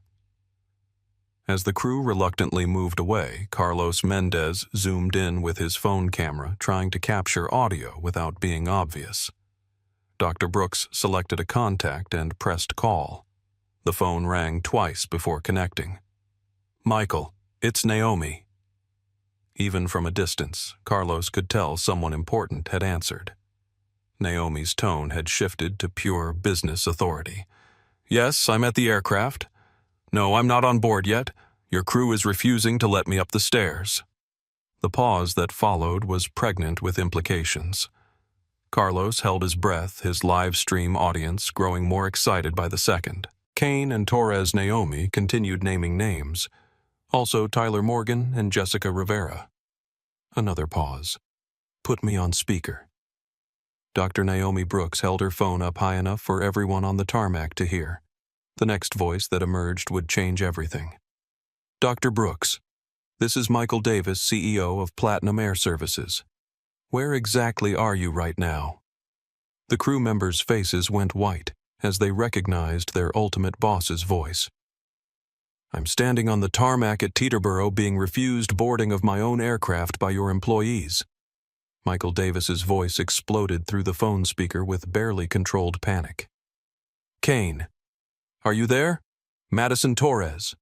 As the crew reluctantly moved away, Carlos Mendez zoomed in with his phone camera, trying to capture audio without being obvious. Dr. Brooks selected a contact and pressed call. The phone rang twice before connecting. "Michael, it's Naomi." Even from a distance, Carlos could tell someone important had answered. Naomi's tone had shifted to pure business authority. "Yes, I'm at the aircraft. No, I'm not on board yet. Your crew is refusing to let me up the stairs." The pause that followed was pregnant with implications. Carlos held his breath, his live stream audience growing more excited by the second. Kane and Torres Naomi continued naming names. Also Tyler Morgan and Jessica Rivera. Another pause. "Put me on speaker." Dr. Naomi Brooks held her phone up high enough for everyone on the tarmac to hear. The next voice that emerged would change everything. "Dr. Brooks, this is Michael Davis, CEO of Platinum Air Services. Where exactly are you right now?" The crew members' faces went white as they recognized their ultimate boss's voice. "I'm standing on the tarmac at Teterboro being refused boarding of my own aircraft by your employees." Michael Davis's voice exploded through the phone speaker with barely controlled panic. "Kane, are you there? Madison Torres.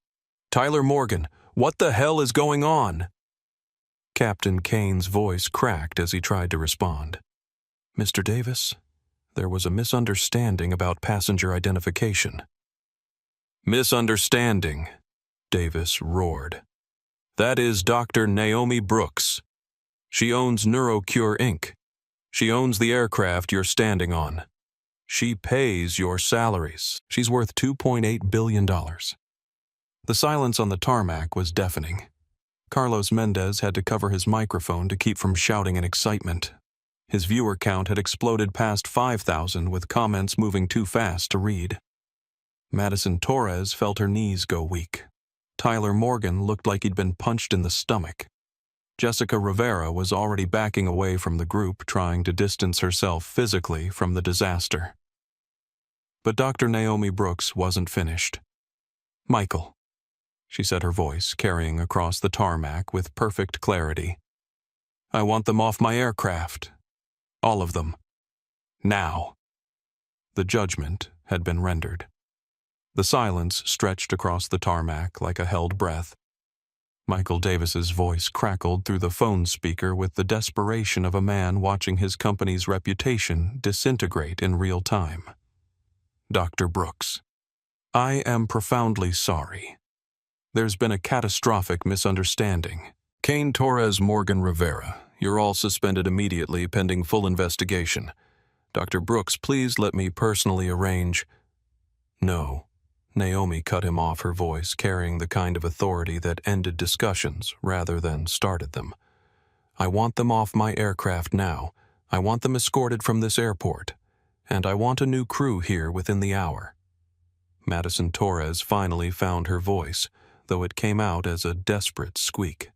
Tyler Morgan, what the hell is going on?" Captain Kane's voice cracked as he tried to respond. "Mr. Davis, there was a misunderstanding about passenger identification." "Misunderstanding?" Davis roared. "That is Dr. Naomi Brooks. She owns NeuroCure Inc. She owns the aircraft you're standing on. She pays your salaries. She's worth $2.8 billion. The silence on the tarmac was deafening. Carlos Mendez had to cover his microphone to keep from shouting in excitement. His viewer count had exploded past 5,000, with comments moving too fast to read. Madison Torres felt her knees go weak. Tyler Morgan looked like he'd been punched in the stomach. Jessica Rivera was already backing away from the group, trying to distance herself physically from the disaster. But Dr. Naomi Brooks wasn't finished. "Michael," she said, her voice carrying across the tarmac with perfect clarity, "I want them off my aircraft. All of them. Now." The judgment had been rendered. The silence stretched across the tarmac like a held breath. Michael Davis's voice crackled through the phone speaker with the desperation of a man watching his company's reputation disintegrate in real time. "Dr. Brooks, I am profoundly sorry. There's been a catastrophic misunderstanding. Kane, Torres, Morgan, Rivera, you're all suspended immediately pending full investigation. Dr. Brooks, please let me personally arrange—" "No." Naomi cut him off, her voice carrying the kind of authority that ended discussions rather than started them. "I want them off my aircraft now. I want them escorted from this airport. And I want a new crew here within the hour." Madison Torres finally found her voice, though it came out as a desperate squeak.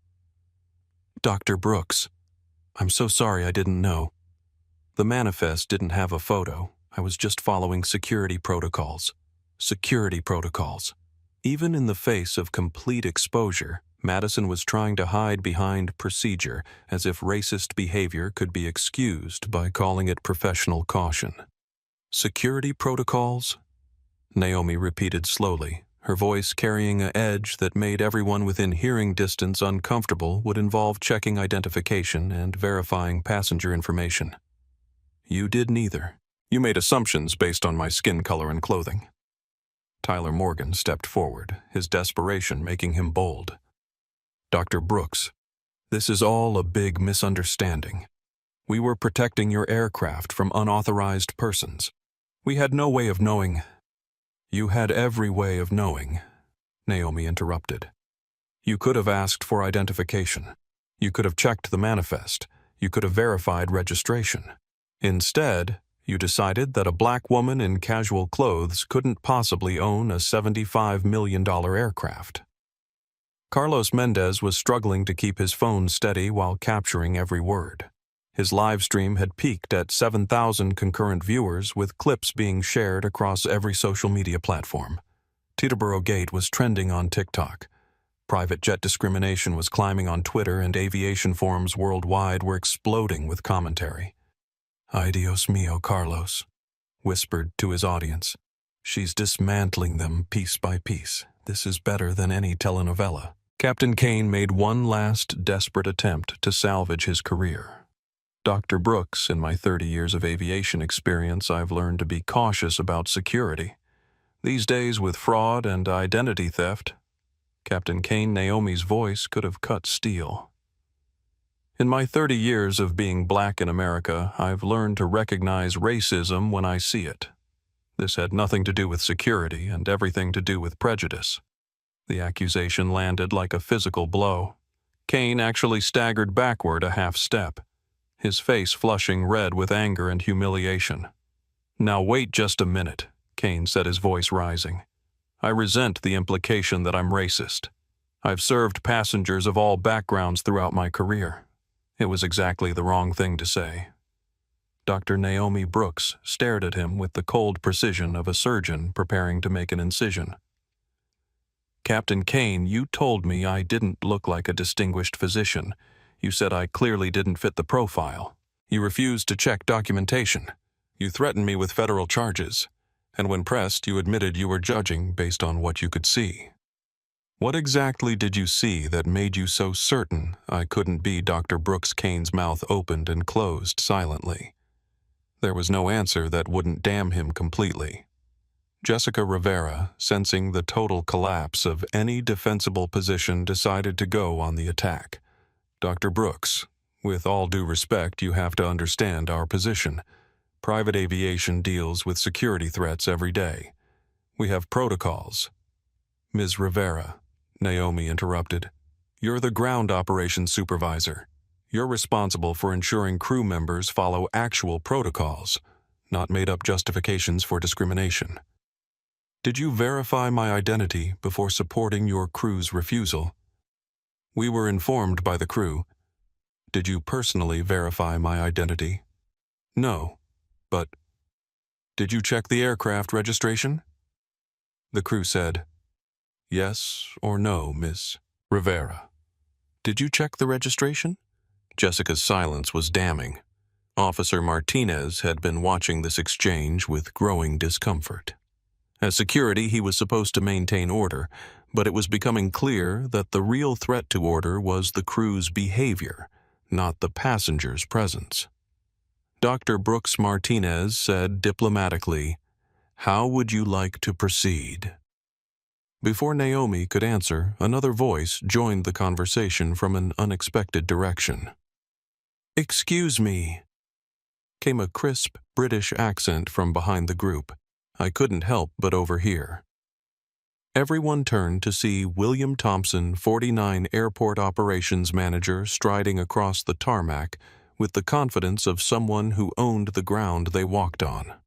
"Dr. Brooks, I'm so sorry I didn't know. The manifest didn't have a photo. I was just following security protocols. Security protocols." Even in the face of complete exposure, Madison was trying to hide behind procedure, as if racist behavior could be excused by calling it professional caution. "Security protocols?" Naomi repeated slowly, her voice carrying an edge that made everyone within hearing distance uncomfortable. Would involve checking identification and verifying passenger information. "You did neither. You made assumptions based on my skin color and clothing." Tyler Morgan stepped forward, his desperation making him bold. "Dr. Brooks, this is all a big misunderstanding. We were protecting your aircraft from unauthorized persons. We had no way of knowing—" "You had every way of knowing," Naomi interrupted. "You could have asked for identification. You could have checked the manifest. You could have verified registration. Instead, you decided that a black woman in casual clothes couldn't possibly own a $75 million aircraft." Carlos Mendez was struggling to keep his phone steady while capturing every word. His live stream had peaked at 7,000 concurrent viewers, with clips being shared across every social media platform. Teterboro Gate was trending on TikTok. Private jet discrimination was climbing on Twitter, and aviation forums worldwide were exploding with commentary. "Ay Dios mío, Carlos," whispered to his audience. "She's dismantling them piece by piece. This is better than any telenovela." Captain Kane made one last desperate attempt to salvage his career. "Dr. Brooks, in my 30 years of aviation experience, I've learned to be cautious about security. These days, with fraud and identity theft," Captain Kane Naomi's voice could have cut steel. "In my 30 years of being black in America, I've learned to recognize racism when I see it. This had nothing to do with security and everything to do with prejudice." The accusation landed like a physical blow. Kane actually staggered backward a half step, his face flushing red with anger and humiliation. "Now wait just a minute," Kane said, his voice rising. "I resent the implication that I'm racist. I've served passengers of all backgrounds throughout my career. It was exactly the wrong thing to say." Dr. Naomi Brooks stared at him with the cold precision of a surgeon preparing to make an incision. "Captain Kane, you told me I didn't look like a distinguished physician. You said I clearly didn't fit the profile. You refused to check documentation. You threatened me with federal charges. And when pressed, you admitted you were judging based on what you could see. What exactly did you see that made you so certain I couldn't be Dr. Brooks?" Kane's mouth opened and closed silently. There was no answer that wouldn't damn him completely. Jessica Rivera, sensing the total collapse of any defensible position, decided to go on the attack. "Dr. Brooks, with all due respect, you have to understand our position. Private aviation deals with security threats every day. We have protocols." "Ms. Rivera," Naomi interrupted, "you're the ground operations supervisor. You're responsible for ensuring crew members follow actual protocols, not made-up justifications for discrimination. Did you verify my identity before supporting your crew's refusal?" "We were informed by the crew." "Did you personally verify my identity?" "No, but—" "Did you check the aircraft registration?" The crew said, "Yes or no, Miss Rivera." "Did you check the registration?" Jessica's silence was damning. Officer Martinez had been watching this exchange with growing discomfort. As security, he was supposed to maintain order, but it was becoming clear that the real threat to order was the crew's behavior, not the passengers' presence. Dr. Brooks Martinez said diplomatically, "How would you like to proceed?" Before Naomi could answer, another voice joined the conversation from an unexpected direction. "Excuse me," came a crisp British accent from behind the group. I couldn't help but overhear. Everyone turned to see William Thompson, 49 Airport Operations Manager, striding across the tarmac with the confidence of someone who owned the ground they walked on.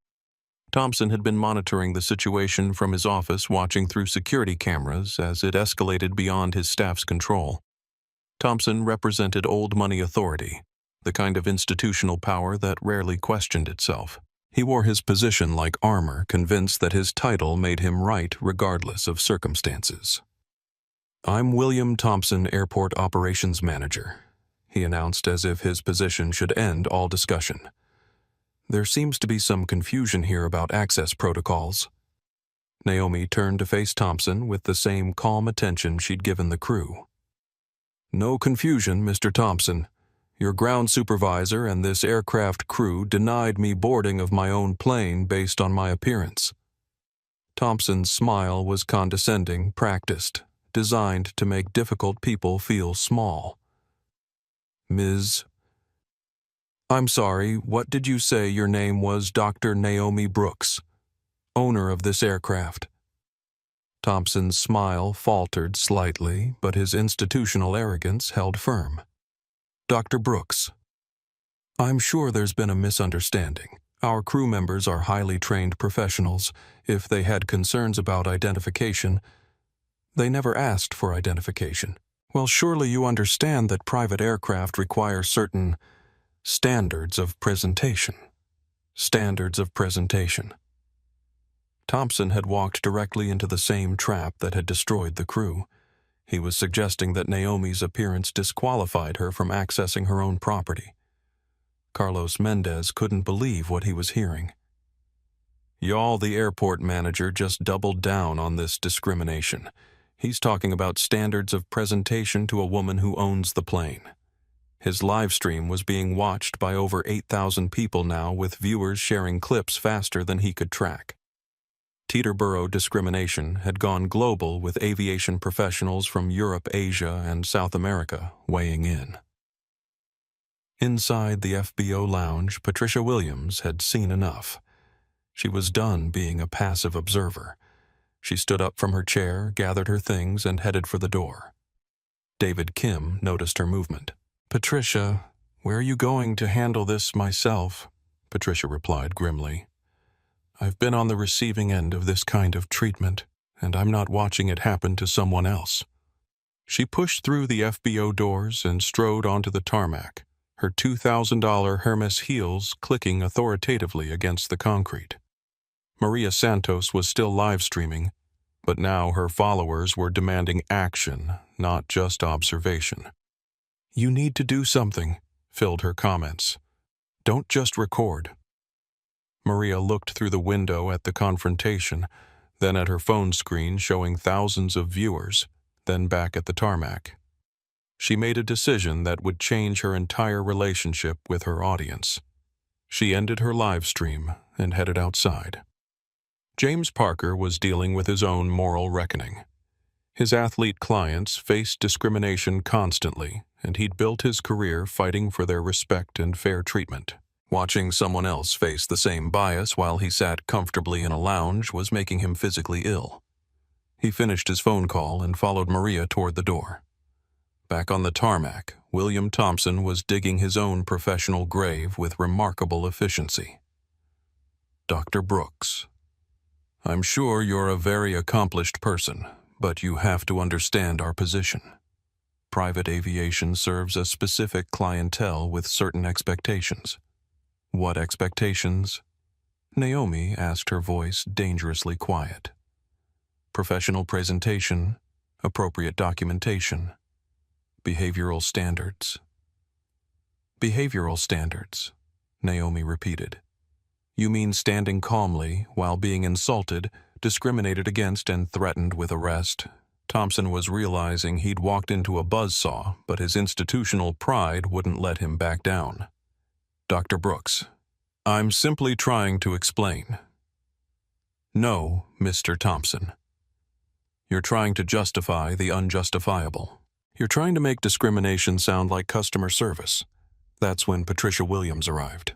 Thompson had been monitoring the situation from his office, watching through security cameras as it escalated beyond his staff's control. Thompson represented old money authority, the kind of institutional power that rarely questioned itself. He wore his position like armor, convinced that his title made him right regardless of circumstances. "I'm William Thompson, Airport Operations Manager," he announced as if his position should end all discussion. "There seems to be some confusion here about access protocols." Naomi turned to face Thompson with the same calm attention she'd given the crew. "No confusion, Mr. Thompson. Your ground supervisor and this aircraft crew denied me boarding of my own plane based on my appearance." Thompson's smile was condescending, practiced, designed to make difficult people feel small. "Ms. I'm sorry, what did you say your name was? Dr. Naomi Brooks, owner of this aircraft?" Thompson's smile faltered slightly, but his institutional arrogance held firm. "Dr. Brooks, I'm sure there's been a misunderstanding. Our crew members are highly trained professionals. If they had concerns about identification, they never asked for identification." "Well, surely you understand that private aircraft require certain standards of presentation." Standards of presentation. Thompson had walked directly into the same trap that had destroyed the crew. He was suggesting that Naomi's appearance disqualified her from accessing her own property. Carlos Mendez couldn't believe what he was hearing. Y'all, the airport manager, just doubled down on this discrimination. He's talking about standards of presentation to a woman who owns the plane. His live stream was being watched by over 8,000 people now, with viewers sharing clips faster than he could track. Teterboro discrimination had gone global, with aviation professionals from Europe, Asia, and South America weighing in. Inside the FBO lounge, Patricia Williams had seen enough. She was done being a passive observer. She stood up from her chair, gathered her things, and headed for the door. David Kim noticed her movement. "Patricia, where are you going? To handle this myself," Patricia replied grimly. "I've been on the receiving end of this kind of treatment, and I'm not watching it happen to someone else." She pushed through the FBO doors and strode onto the tarmac, her $2,000 Hermes heels clicking authoritatively against the concrete. Maria Santos was still live streaming, but now her followers were demanding action, not just observation. "You need to do something," filled her comments. "Don't just record." Maria looked through the window at the confrontation, then at her phone screen showing thousands of viewers, then back at the tarmac. She made a decision that would change her entire relationship with her audience. She ended her live stream and headed outside. James Parker was dealing with his own moral reckoning. His athlete clients faced discrimination constantly, and he'd built his career fighting for their respect and fair treatment. Watching someone else face the same bias while he sat comfortably in a lounge was making him physically ill. He finished his phone call and followed Maria toward the door. Back on the tarmac, William Thompson was digging his own professional grave with remarkable efficiency. "Dr. Brooks, I'm sure you're a very accomplished person, but you have to understand our position. Private aviation serves a specific clientele with certain expectations." "What expectations?" Naomi asked, her voice dangerously quiet. "Professional presentation, appropriate documentation, behavioral standards." "Behavioral standards," Naomi repeated. "You mean standing calmly while being insulted, discriminated against, and threatened with arrest?" Thompson was realizing he'd walked into a buzzsaw, but his institutional pride wouldn't let him back down. "Dr. Brooks, I'm simply trying to explain." "No, Mr. Thompson. You're trying to justify the unjustifiable. You're trying to make discrimination sound like customer service." That's when Patricia Williams arrived.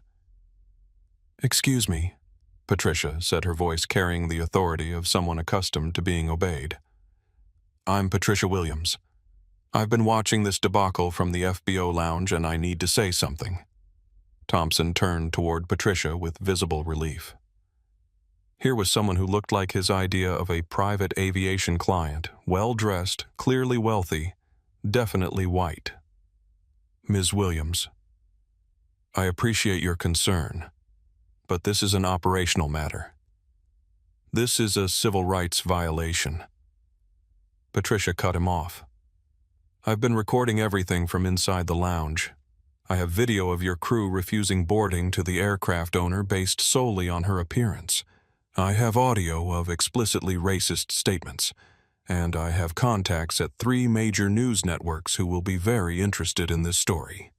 "Excuse me," Patricia said, her voice carrying the authority of someone accustomed to being obeyed. "I'm Patricia Williams. I've been watching this debacle from the FBO lounge, and I need to say something." Thompson turned toward Patricia with visible relief. Here was someone who looked like his idea of a private aviation client, well-dressed, clearly wealthy, definitely white. Ms. Williams, I appreciate your concern, but this is an operational matter. This is a civil rights violation. Patricia cut him off. I've been recording everything from inside the lounge. I have video of your crew refusing boarding to the aircraft owner based solely on her appearance. I have audio of explicitly racist statements, and I have contacts at 3 major news networks who will be very interested in this story.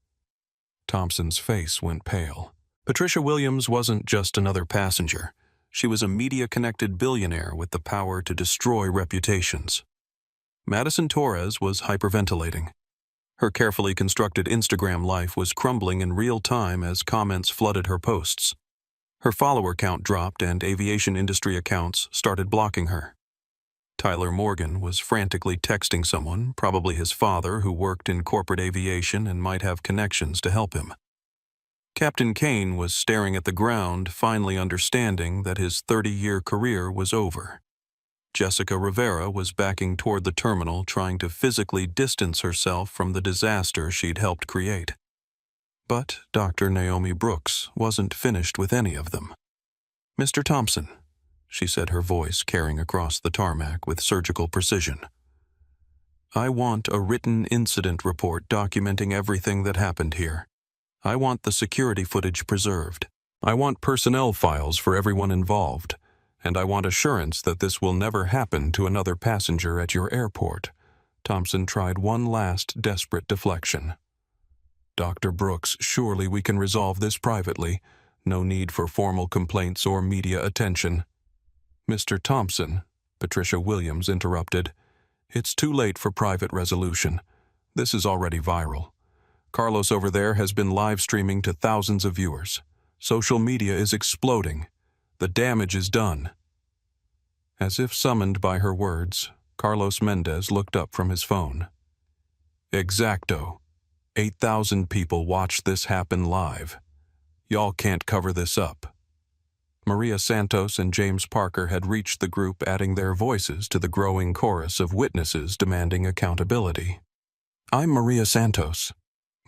Thompson's face went pale. Patricia Williams wasn't just another passenger. She was a media-connected billionaire with the power to destroy reputations. Madison Torres was hyperventilating. Her carefully constructed Instagram life was crumbling in real time as comments flooded her posts. Her follower count dropped and aviation industry accounts started blocking her. Tyler Morgan was frantically texting someone, probably his father, who worked in corporate aviation and might have connections to help him. Captain Kane was staring at the ground, finally understanding that his 30-year career was over. Jessica Rivera was backing toward the terminal, trying to physically distance herself from the disaster she'd helped create. But Dr. Naomi Brooks wasn't finished with any of them. Mr. Thompson, she said, her voice carrying across the tarmac with surgical precision. I want a written incident report documenting everything that happened here. I want the security footage preserved. I want personnel files for everyone involved. And I want assurance that this will never happen to another passenger at your airport. Thompson tried one last desperate deflection. Dr. Brooks, surely we can resolve this privately. No need for formal complaints or media attention. Mr. Thompson, Patricia Williams interrupted. It's too late for private resolution. This is already viral. Carlos over there has been live streaming to thousands of viewers. Social media is exploding. The damage is done. As if summoned by her words, Carlos Mendez looked up from his phone. Exacto. 8,000 people watched this happen live. Y'all can't cover this up. Maria Santos and James Parker had reached the group, adding their voices to the growing chorus of witnesses demanding accountability. I'm Maria Santos.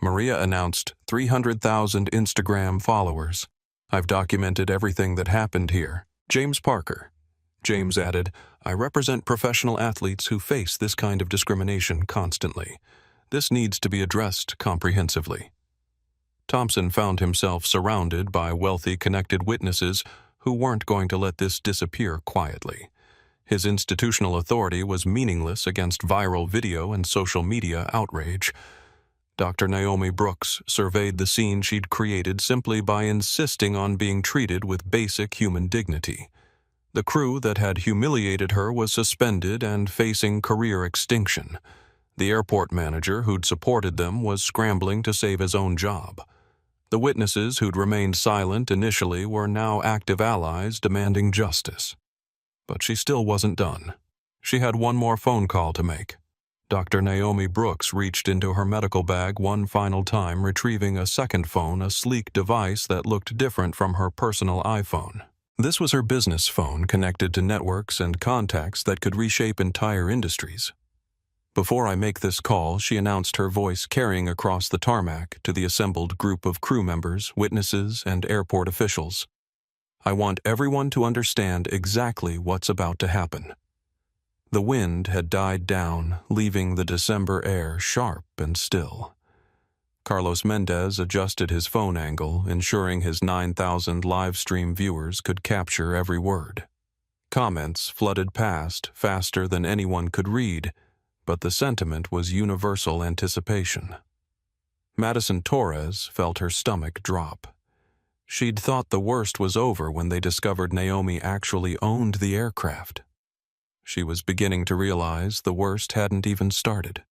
Maria announced 300,000 Instagram followers. I've documented everything that happened here. James Parker. James added, I represent professional athletes who face this kind of discrimination constantly. This needs to be addressed comprehensively. Thompson found himself surrounded by wealthy, connected witnesses who weren't going to let this disappear quietly. His institutional authority was meaningless against viral video and social media outrage. Dr. Naomi Brooks surveyed the scene she'd created simply by insisting on being treated with basic human dignity. The crew that had humiliated her was suspended and facing career extinction. The airport manager who'd supported them was scrambling to save his own job. The witnesses who'd remained silent initially were now active allies demanding justice. But she still wasn't done. She had one more phone call to make. Dr. Naomi Brooks reached into her medical bag one final time, retrieving a second phone, a sleek device that looked different from her personal iPhone. This was her business phone, connected to networks and contacts that could reshape entire industries. Before I make this call, she announced, her voice carrying across the tarmac to the assembled group of crew members, witnesses, and airport officials. I want everyone to understand exactly what's about to happen. The wind had died down, leaving the December air sharp and still. Carlos Mendez adjusted his phone angle, ensuring his 9,000 live stream viewers could capture every word. Comments flooded past faster than anyone could read, but the sentiment was universal anticipation. Madison Torres felt her stomach drop. She'd thought the worst was over when they discovered Naomi actually owned the aircraft. She was beginning to realize the worst hadn't even started.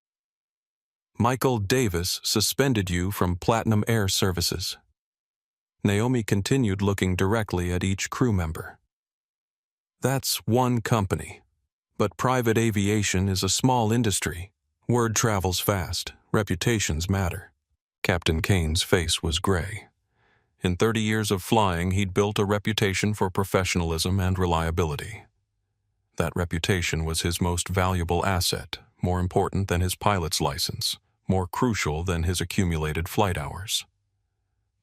Michael Davis suspended you from Platinum Air Services. Naomi continued, looking directly at each crew member. That's one company. But private aviation is a small industry. Word travels fast. Reputations matter. Captain Kane's face was gray. In 30 years of flying, he'd built a reputation for professionalism and reliability. That reputation was his most valuable asset, more important than his pilot's license, more crucial than his accumulated flight hours.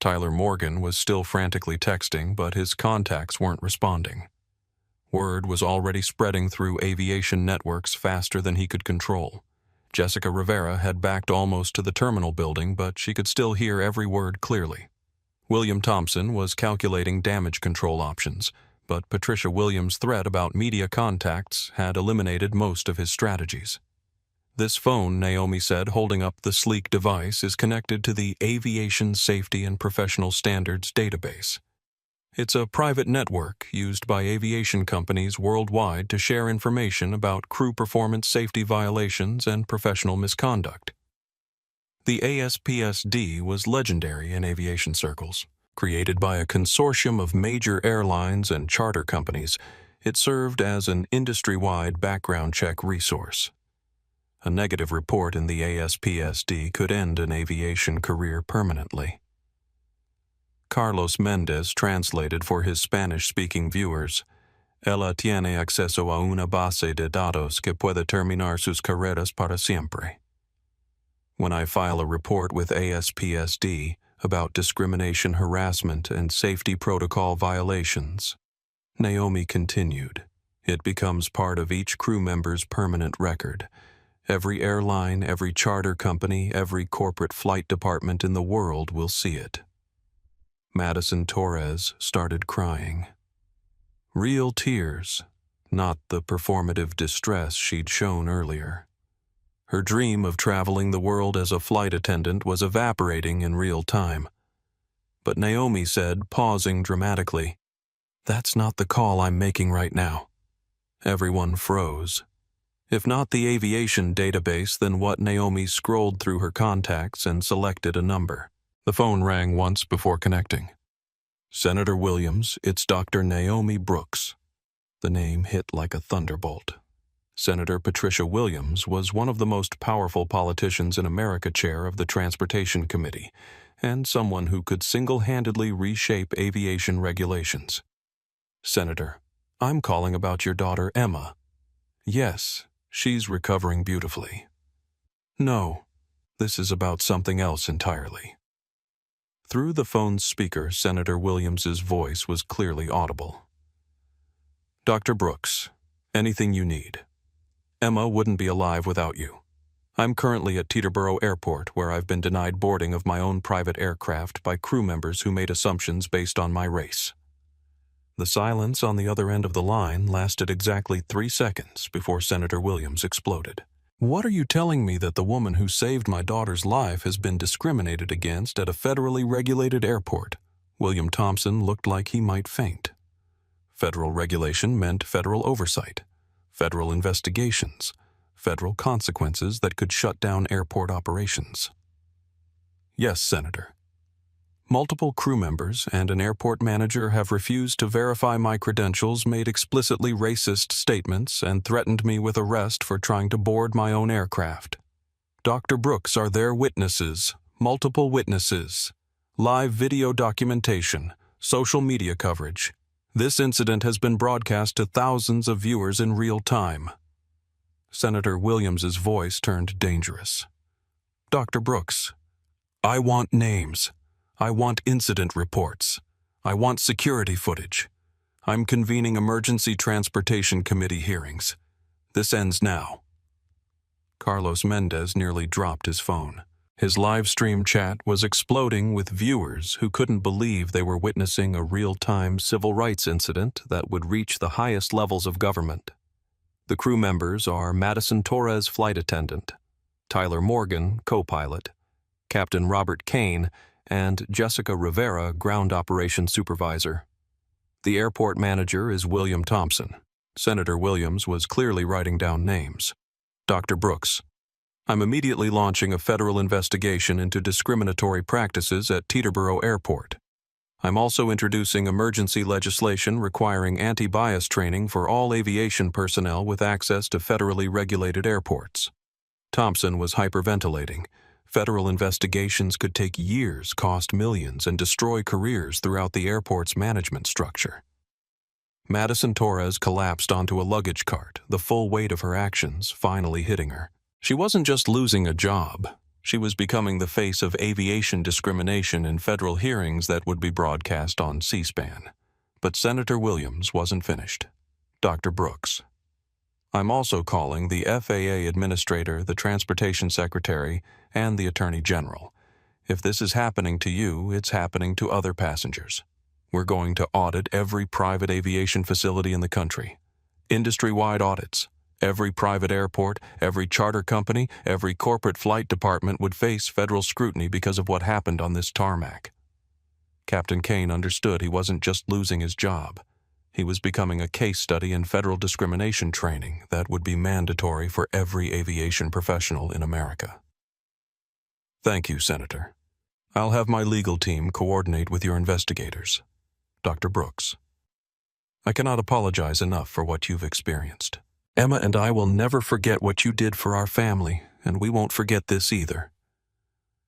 Tyler Morgan was still frantically texting, but his contacts weren't responding. Word was already spreading through aviation networks faster than he could control. Jessica Rivera had backed almost to the terminal building, but she could still hear every word clearly. William Thompson was calculating damage control options, but Patricia Williams' threat about media contacts had eliminated most of his strategies. This phone, Naomi said, holding up the sleek device, is connected to the Aviation Safety and Professional Standards database. It's a private network used by aviation companies worldwide to share information about crew performance safety violations and professional misconduct. The ASPSD was legendary in aviation circles. Created by a consortium of major airlines and charter companies, it served as an industry-wide background check resource. A negative report in the ASPSD could end an aviation career permanently. Carlos Mendez translated for his Spanish-speaking viewers. Ella tiene acceso a una base de datos que puede terminar sus carreras para siempre. When I file a report with ASPSD about discrimination, harassment, and safety protocol violations, Naomi continued, it becomes part of each crew member's permanent record. Every airline, every charter company, every corporate flight department in the world will see it. Madison Torres started crying. Real tears, not the performative distress she'd shown earlier. Her dream of traveling the world as a flight attendant was evaporating in real time. But Naomi said, pausing dramatically, "That's not the call I'm making right now." Everyone froze. If not the aviation database, then what? Naomi scrolled through her contacts and selected a number. The phone rang once before connecting. "Senator Williams, it's Dr. Naomi Brooks." The name hit like a thunderbolt. Senator Patricia Williams was one of the most powerful politicians in America, chair of the Transportation Committee, and someone who could single-handedly reshape aviation regulations. "Senator, I'm calling about your daughter Emma." "Yes, she's recovering beautifully." "No, this is about something else entirely." Through the phone's speaker, Senator Williams's voice was clearly audible. "Dr. Brooks, anything you need. Emma wouldn't be alive without you. I'm currently at Teterboro Airport, where I've been denied boarding of my own private aircraft by crew members who made assumptions based on my race." The silence on the other end of the line lasted exactly 3 seconds before Senator Williams exploded. "What are you telling me, that the woman who saved my daughter's life has been discriminated against at a federally regulated airport?" William Thompson looked like he might faint. Federal regulation meant federal oversight, federal investigations, federal consequences that could shut down airport operations. "Yes, Senator. Multiple crew members and an airport manager have refused to verify my credentials, made explicitly racist statements, and threatened me with arrest for trying to board my own aircraft. Dr. Brooks, are there witnesses, multiple witnesses, live video documentation, social media coverage? This incident has been broadcast to thousands of viewers in real time." Senator Williams's voice turned dangerous. "Dr. Brooks, I want names. I want incident reports. I want security footage. I'm convening emergency transportation committee hearings. This ends now." Carlos Mendez nearly dropped his phone. His live stream chat was exploding with viewers who couldn't believe they were witnessing a real-time civil rights incident that would reach the highest levels of government. The crew members are Madison Torres, flight attendant, Tyler Morgan, co-pilot, Captain Robert Kane, and Jessica Rivera, ground operations supervisor. The airport manager is William Thompson. Senator Williams was clearly writing down names. "Dr. Brooks, I'm immediately launching a federal investigation into discriminatory practices at Teterboro Airport. I'm also introducing emergency legislation requiring anti-bias training for all aviation personnel with access to federally regulated airports." Thompson was hyperventilating, Federal investigations could take years, cost millions, and destroy careers throughout the airport's management structure. Madison Torres collapsed onto a luggage cart, the full weight of her actions finally hitting her. She wasn't just losing a job. She was becoming the face of aviation discrimination in federal hearings that would be broadcast on C-SPAN. But Senator Williams wasn't finished. Dr. Brooks. I'm also calling the FAA Administrator, the Transportation Secretary, and the Attorney General. If this is happening to you, it's happening to other passengers. We're going to audit every private aviation facility in the country. Industry-wide audits. Every private airport, every charter company, every corporate flight department would face federal scrutiny because of what happened on this tarmac. Captain Kane understood he wasn't just losing his job. He was becoming a case study in federal discrimination training that would be mandatory for every aviation professional in America. Thank you, Senator. I'll have my legal team coordinate with your investigators. Dr. Brooks. I cannot apologize enough for what you've experienced. Emma and I will never forget what you did for our family, and we won't forget this either.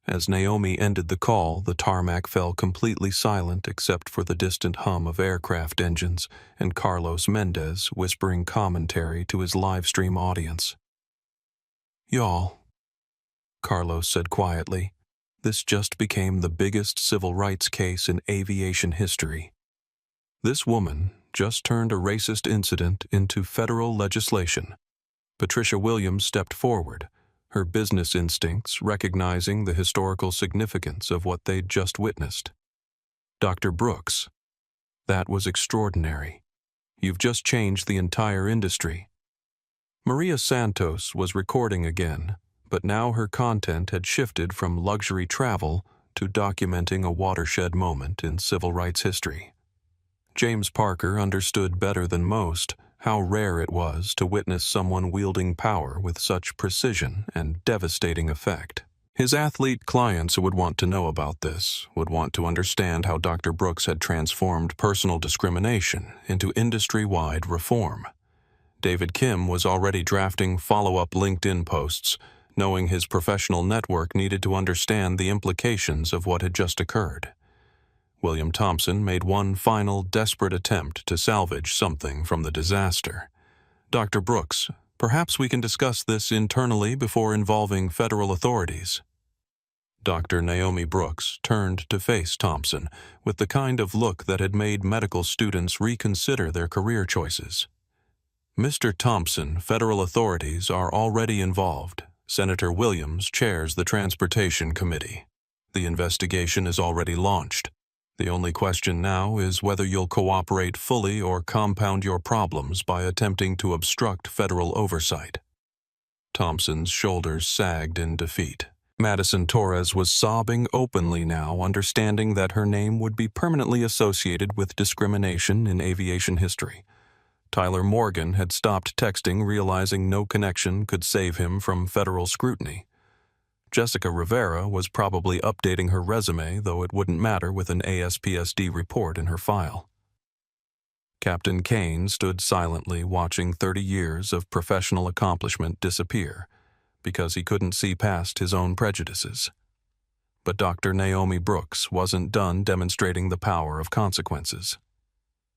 As Naomi ended the call, the tarmac fell completely silent except for the distant hum of aircraft engines and Carlos Mendez whispering commentary to his live stream audience. Y'all, Carlos said quietly, this just became the biggest civil rights case in aviation history. This woman just turned a racist incident into federal legislation. Patricia Williams stepped forward, her business instincts recognizing the historical significance of what they'd just witnessed. Dr. Brooks, that was extraordinary. You've just changed the entire industry. Maria Santos was recording again, but now her content had shifted from luxury travel to documenting a watershed moment in civil rights history. James Parker understood better than most how rare it was to witness someone wielding power with such precision and devastating effect. His athlete clients would want to know about this, would want to understand how Dr. Brooks had transformed personal discrimination into industry-wide reform. David Kim was already drafting follow-up LinkedIn posts, knowing his professional network needed to understand the implications of what had just occurred. William Thompson made one final desperate attempt to salvage something from the disaster. Dr. Brooks, perhaps we can discuss this internally before involving federal authorities. Dr. Naomi Brooks turned to face Thompson with the kind of look that had made medical students reconsider their career choices. Mr. Thompson, federal authorities are already involved. Senator Williams chairs the Transportation Committee. The investigation is already launched. The only question now is whether you'll cooperate fully or compound your problems by attempting to obstruct federal oversight. Thompson's shoulders sagged in defeat. Madison Torres was sobbing openly now, understanding that her name would be permanently associated with discrimination in aviation history. Tyler Morgan had stopped texting, realizing no connection could save him from federal scrutiny. Jessica Rivera was probably updating her resume, though it wouldn't matter with an ASPSD report in her file. Captain Kane stood silently watching 30 years of professional accomplishment disappear because he couldn't see past his own prejudices. But Dr. Naomi Brooks wasn't done demonstrating the power of consequences.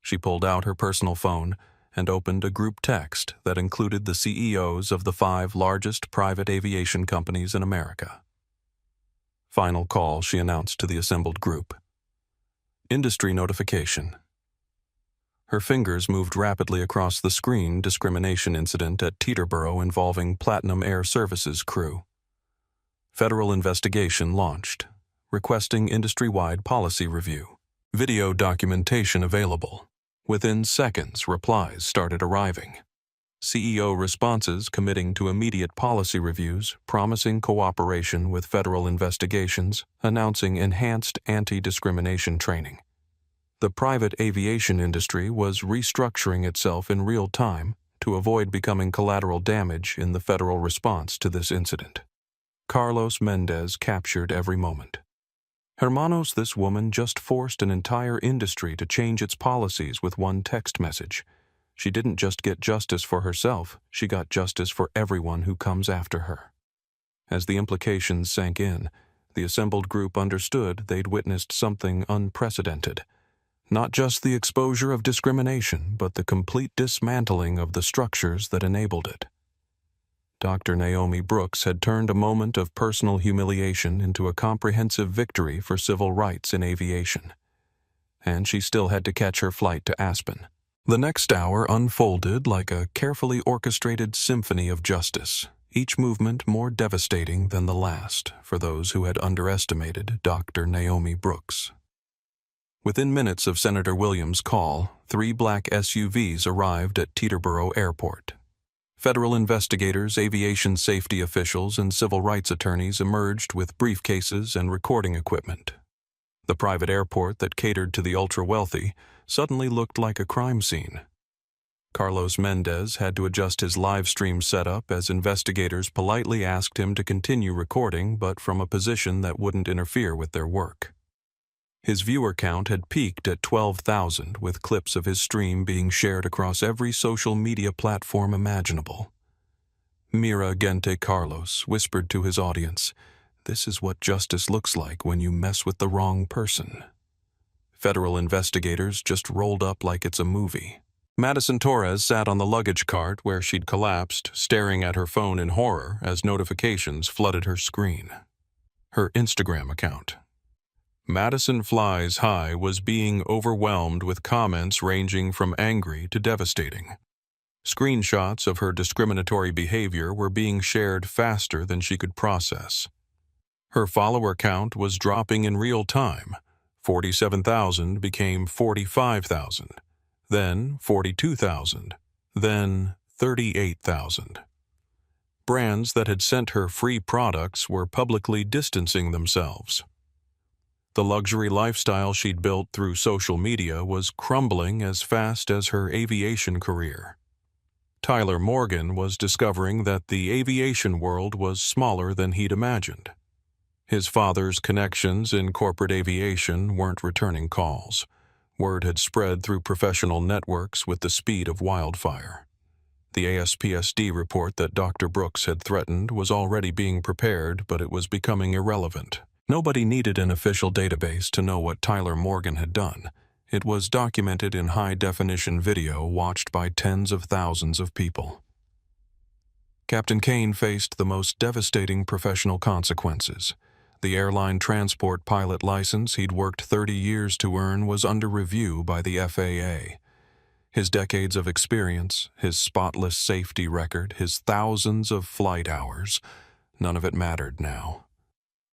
She pulled out her personal phone and opened a group text that included the CEOs of the 5 largest private aviation companies in America. Final call, she announced to the assembled group. Industry notification. Her fingers moved rapidly across the screen. Discrimination incident at Teterboro involving Platinum Air Services crew. Federal investigation launched, requesting industry-wide policy review. Video documentation available. Within seconds, replies started arriving. CEO responses committing to immediate policy reviews, promising cooperation with federal investigations, announcing enhanced anti-discrimination training. The private aviation industry was restructuring itself in real time to avoid becoming collateral damage in the federal response to this incident. Carlos Mendez captured every moment. Hermanos, this woman just forced an entire industry to change its policies with one text message. She didn't just get justice for herself, she got justice for everyone who comes after her. As the implications sank in, the assembled group understood they'd witnessed something unprecedented. Not just the exposure of discrimination, but the complete dismantling of the structures that enabled it. Dr. Naomi Brooks had turned a moment of personal humiliation into a comprehensive victory for civil rights in aviation. And she still had to catch her flight to Aspen. The next hour unfolded like a carefully orchestrated symphony of justice, each movement more devastating than the last for those who had underestimated Dr. Naomi Brooks. Within minutes of Senator Williams' call, 3 black SUVs arrived at Teterboro Airport. Federal investigators, aviation safety officials, and civil rights attorneys emerged with briefcases and recording equipment. The private airport that catered to the ultra-wealthy suddenly looked like a crime scene. Carlos Mendez had to adjust his live stream setup as investigators politely asked him to continue recording, but from a position that wouldn't interfere with their work. His viewer count had peaked at 12,000, with clips of his stream being shared across every social media platform imaginable. Mira Gente Carlos whispered to his audience, "This is what justice looks like when you mess with the wrong person." Federal investigators just rolled up like it's a movie. Madison Torres sat on the luggage cart where she'd collapsed, staring at her phone in horror as notifications flooded her screen. Her Instagram account. Madison Flies High was being overwhelmed with comments ranging from angry to devastating. Screenshots of her discriminatory behavior were being shared faster than she could process. Her follower count was dropping in real time. 47,000 became 45,000, then 42,000, then 38,000. Brands that had sent her free products were publicly distancing themselves. The luxury lifestyle she'd built through social media was crumbling as fast as her aviation career. Tyler Morgan was discovering that the aviation world was smaller than he'd imagined. His father's connections in corporate aviation weren't returning calls. Word had spread through professional networks with the speed of wildfire. The ASPSD report that Dr. Brooks had threatened was already being prepared, but it was becoming irrelevant. Nobody needed an official database to know what Tyler Morgan had done. It was documented in high-definition video watched by tens of thousands of people. Captain Kane faced the most devastating professional consequences. The airline transport pilot license he'd worked 30 years to earn was under review by the FAA. His decades of experience, his spotless safety record, his thousands of flight hours, none of it mattered now.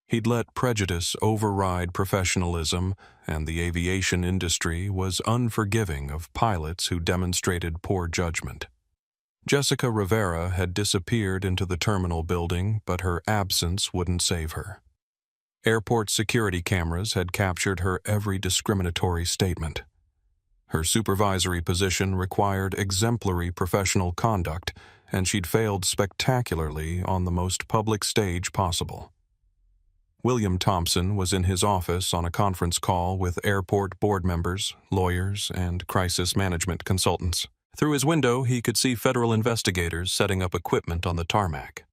He'd let prejudice override professionalism, and the aviation industry was unforgiving of pilots who demonstrated poor judgment. Jessica Rivera had disappeared into the terminal building, but her absence wouldn't save her. Airport security cameras had captured her every discriminatory statement. Her supervisory position required exemplary professional conduct, and she'd failed spectacularly on the most public stage possible. William Thompson was in his office on a conference call with airport board members, lawyers, and crisis management consultants. Through his window, he could see federal investigators setting up equipment on the tarmac.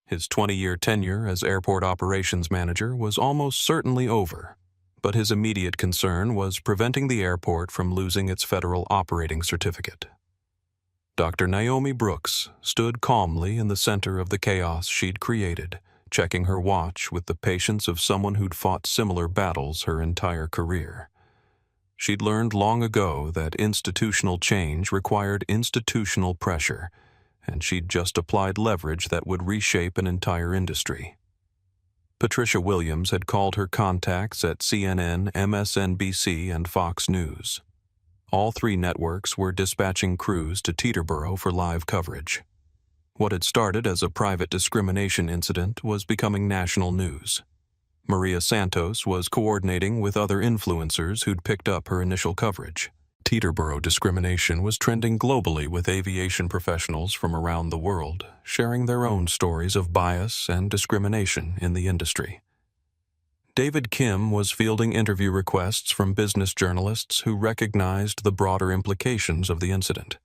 His 20-year tenure as airport operations manager was almost certainly over, but his immediate concern was preventing the airport from losing its federal operating certificate. Dr. Naomi Brooks stood calmly in the center of the chaos she'd created, checking her watch with the patience of someone who'd fought similar battles her entire career. She'd learned long ago that institutional change required institutional pressure, and she'd just applied leverage that would reshape an entire industry. Patricia Williams had called her contacts at CNN, MSNBC, and Fox News. All 3 networks were dispatching crews to Teterboro for live coverage. What had started as a private discrimination incident was becoming national news. Maria Santos was coordinating with other influencers who'd picked up her initial coverage. Teterboro discrimination was trending globally, with aviation professionals from around the world sharing their own stories of bias and discrimination in the industry. David Kim was fielding interview requests from business journalists who recognized the broader implications of the incident.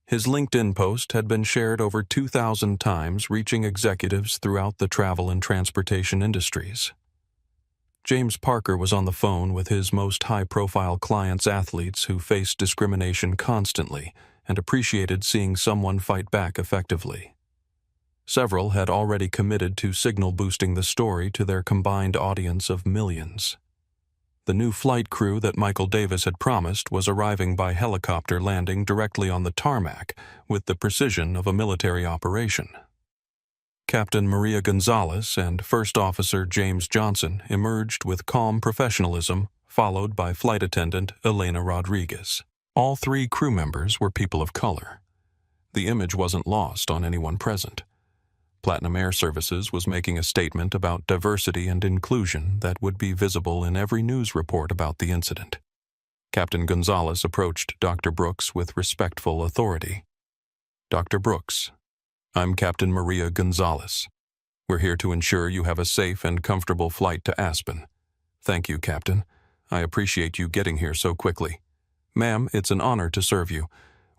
His LinkedIn post had been shared over 2,000 times, reaching executives throughout the travel and transportation industries. James Parker was on the phone with his most high-profile clients, athletes who faced discrimination constantly and appreciated seeing someone fight back effectively. Several had already committed to signal-boosting the story to their combined audience of millions. The new flight crew that Michael Davis had promised was arriving by helicopter, landing directly on the tarmac with the precision of a military operation. Captain Maria Gonzalez and First Officer James Johnson emerged with calm professionalism, followed by Flight Attendant Elena Rodriguez. All three crew members were people of color. The image wasn't lost on anyone present. Platinum Air Services was making a statement about diversity and inclusion that would be visible in every news report about the incident. Captain Gonzalez approached Dr. Brooks with respectful authority. "Dr. Brooks, I'm Captain Maria Gonzalez. We're here to ensure you have a safe and comfortable flight to Aspen. Thank you, Captain. I appreciate you getting here so quickly. Ma'am, it's an honor to serve you.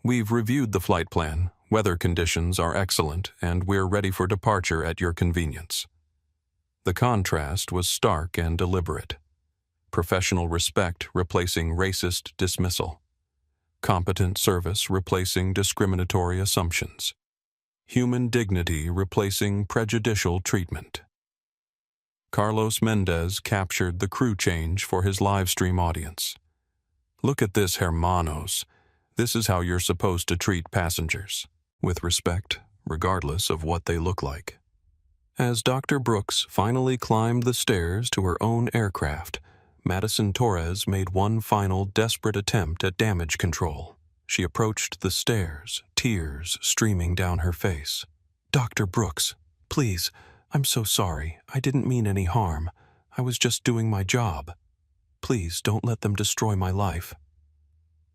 We've reviewed the flight plan. Weather conditions are excellent, and we're ready for departure at your convenience." The contrast was stark and deliberate. Professional respect replacing racist dismissal. Competent service replacing discriminatory assumptions. Human dignity replacing prejudicial treatment. Carlos Mendez captured the crew change for his livestream audience. "Look at this, hermanos. This is how you're supposed to treat passengers. With respect, regardless of what they look like." As Dr. Brooks finally climbed the stairs to her own aircraft, Madison Torres made one final desperate attempt at damage control. She approached the stairs, tears streaming down her face. "Dr. Brooks, please, I'm so sorry. I didn't mean any harm. I was just doing my job. Please don't let them destroy my life."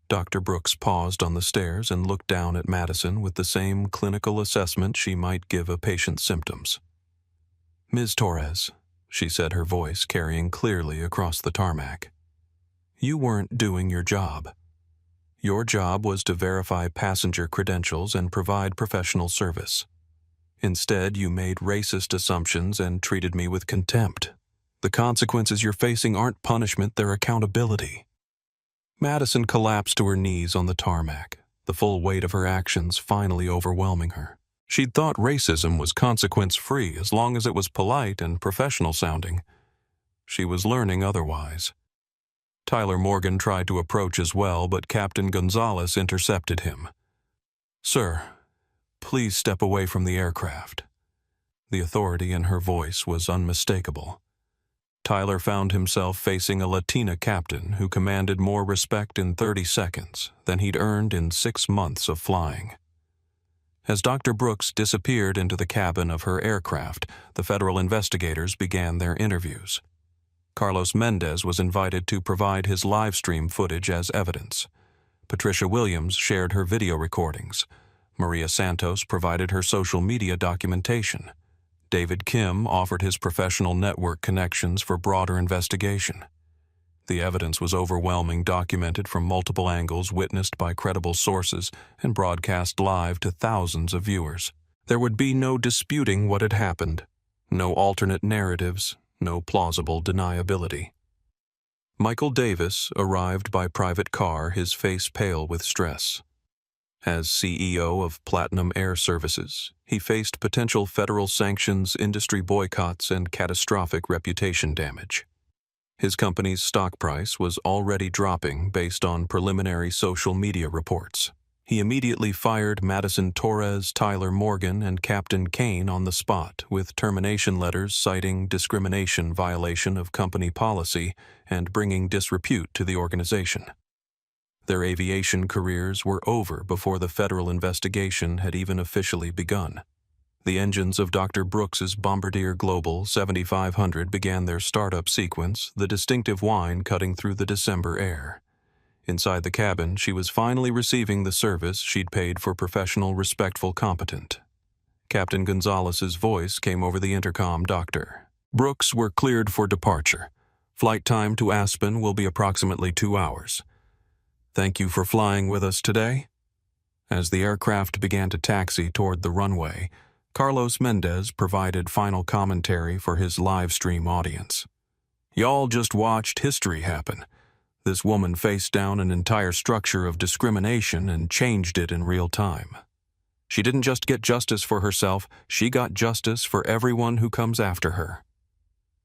Dr. Brooks paused on the stairs and looked down at Madison with the same clinical assessment she might give a patient's symptoms. "Ms. Torres," she said, her voice carrying clearly across the tarmac, "you weren't doing your job. Your job was to verify passenger credentials and provide professional service. Instead, you made racist assumptions and treated me with contempt. The consequences you're facing aren't punishment, they're accountability." Madison collapsed to her knees on the tarmac, the full weight of her actions finally overwhelming her. She'd thought racism was consequence-free as long as it was polite and professional-sounding. She was learning otherwise. Tyler Morgan tried to approach as well, but Captain Gonzalez intercepted him. "Sir, please step away from the aircraft." The authority in her voice was unmistakable. Tyler found himself facing a Latina captain who commanded more respect in 30 seconds than he'd earned in 6 months of flying. As Dr. Brooks disappeared into the cabin of her aircraft, the federal investigators began their interviews. Carlos Mendez was invited to provide his live stream footage as evidence. Patricia Williams shared her video recordings. Maria Santos provided her social media documentation. David Kim offered his professional network connections for broader investigation. The evidence was overwhelming, documented from multiple angles, witnessed by credible sources, and broadcast live to thousands of viewers. There would be no disputing what had happened, no alternate narratives, no plausible deniability. Michael Davis arrived by private car, his face pale with stress. As CEO of Platinum Air Services, he faced potential federal sanctions, industry boycotts, and catastrophic reputation damage. His company's stock price was already dropping based on preliminary social media reports. He immediately fired Madison Torres, Tyler Morgan, and Captain Kane on the spot with termination letters citing discrimination, violation of company policy, and bringing disrepute to the organization. Their aviation careers were over before the federal investigation had even officially begun. The engines of Dr. Brooks's Bombardier Global 7500 began their startup sequence, the distinctive whine cutting through the December air. Inside the cabin, she was finally receiving the service she'd paid for: professional, respectful, competent. Captain Gonzalez's voice came over the intercom. "Dr. Brooks, we're cleared for departure. Flight time to Aspen will be approximately 2 hours. Thank you for flying with us today." As the aircraft began to taxi toward the runway, Carlos Mendez provided final commentary for his live stream audience. "Y'all just watched history happen. This woman faced down an entire structure of discrimination and changed it in real time. She didn't just get justice for herself, she got justice for everyone who comes after her."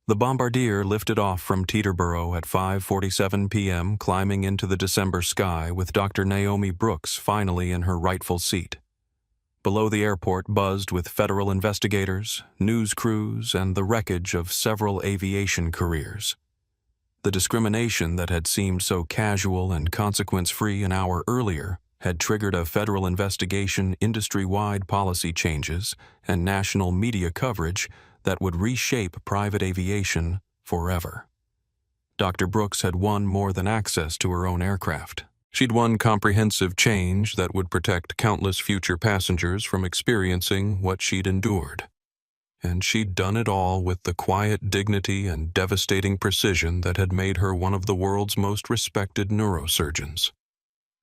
The Bombardier lifted off from Teterboro at 5:47 p.m., climbing into the December sky with Dr. Naomi Brooks finally in her rightful seat. Below the airport buzzed with federal investigators, news crews, and the wreckage of several aviation careers. The discrimination that had seemed so casual and consequence-free an hour earlier had triggered a federal investigation, industry-wide policy changes, and national media coverage that would reshape private aviation forever. Dr. Brooks had won more than access to her own aircraft. She'd won comprehensive change that would protect countless future passengers from experiencing what she'd endured. And she'd done it all with the quiet dignity and devastating precision that had made her one of the world's most respected neurosurgeons.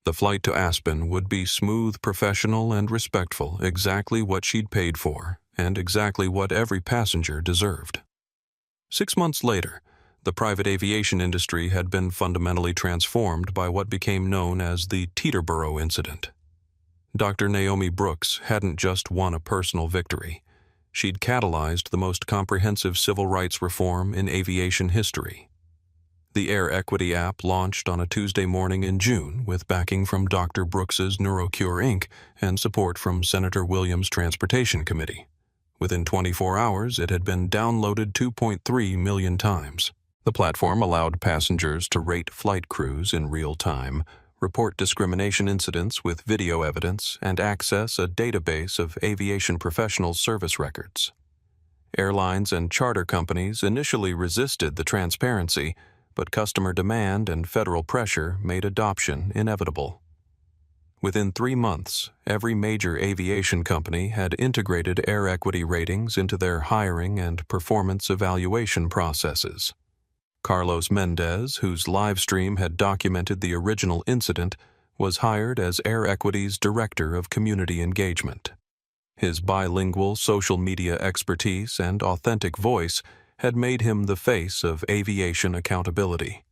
The flight to Aspen would be smooth, professional, and respectful, exactly what she'd paid for, and exactly what every passenger deserved. 6 months later, the private aviation industry had been fundamentally transformed by what became known as the Teterboro incident. Dr. Naomi Brooks hadn't just won a personal victory. She'd catalyzed the most comprehensive civil rights reform in aviation history. The Air Equity app launched on a Tuesday morning in June with backing from Dr. Brooks's NeuroCure Inc. and support from Senator Williams' Transportation Committee. Within 24 hours, it had been downloaded 2.3 million times. The platform allowed passengers to rate flight crews in real time, report discrimination incidents with video evidence, and access a database of aviation professionals' service records. Airlines and charter companies initially resisted the transparency, but customer demand and federal pressure made adoption inevitable. Within 3 months, every major aviation company had integrated Air Equity ratings into their hiring and performance evaluation processes. Carlos Mendez, whose live stream had documented the original incident, was hired as Air Equity's Director of Community Engagement. His bilingual social media expertise and authentic voice had made him the face of aviation accountability.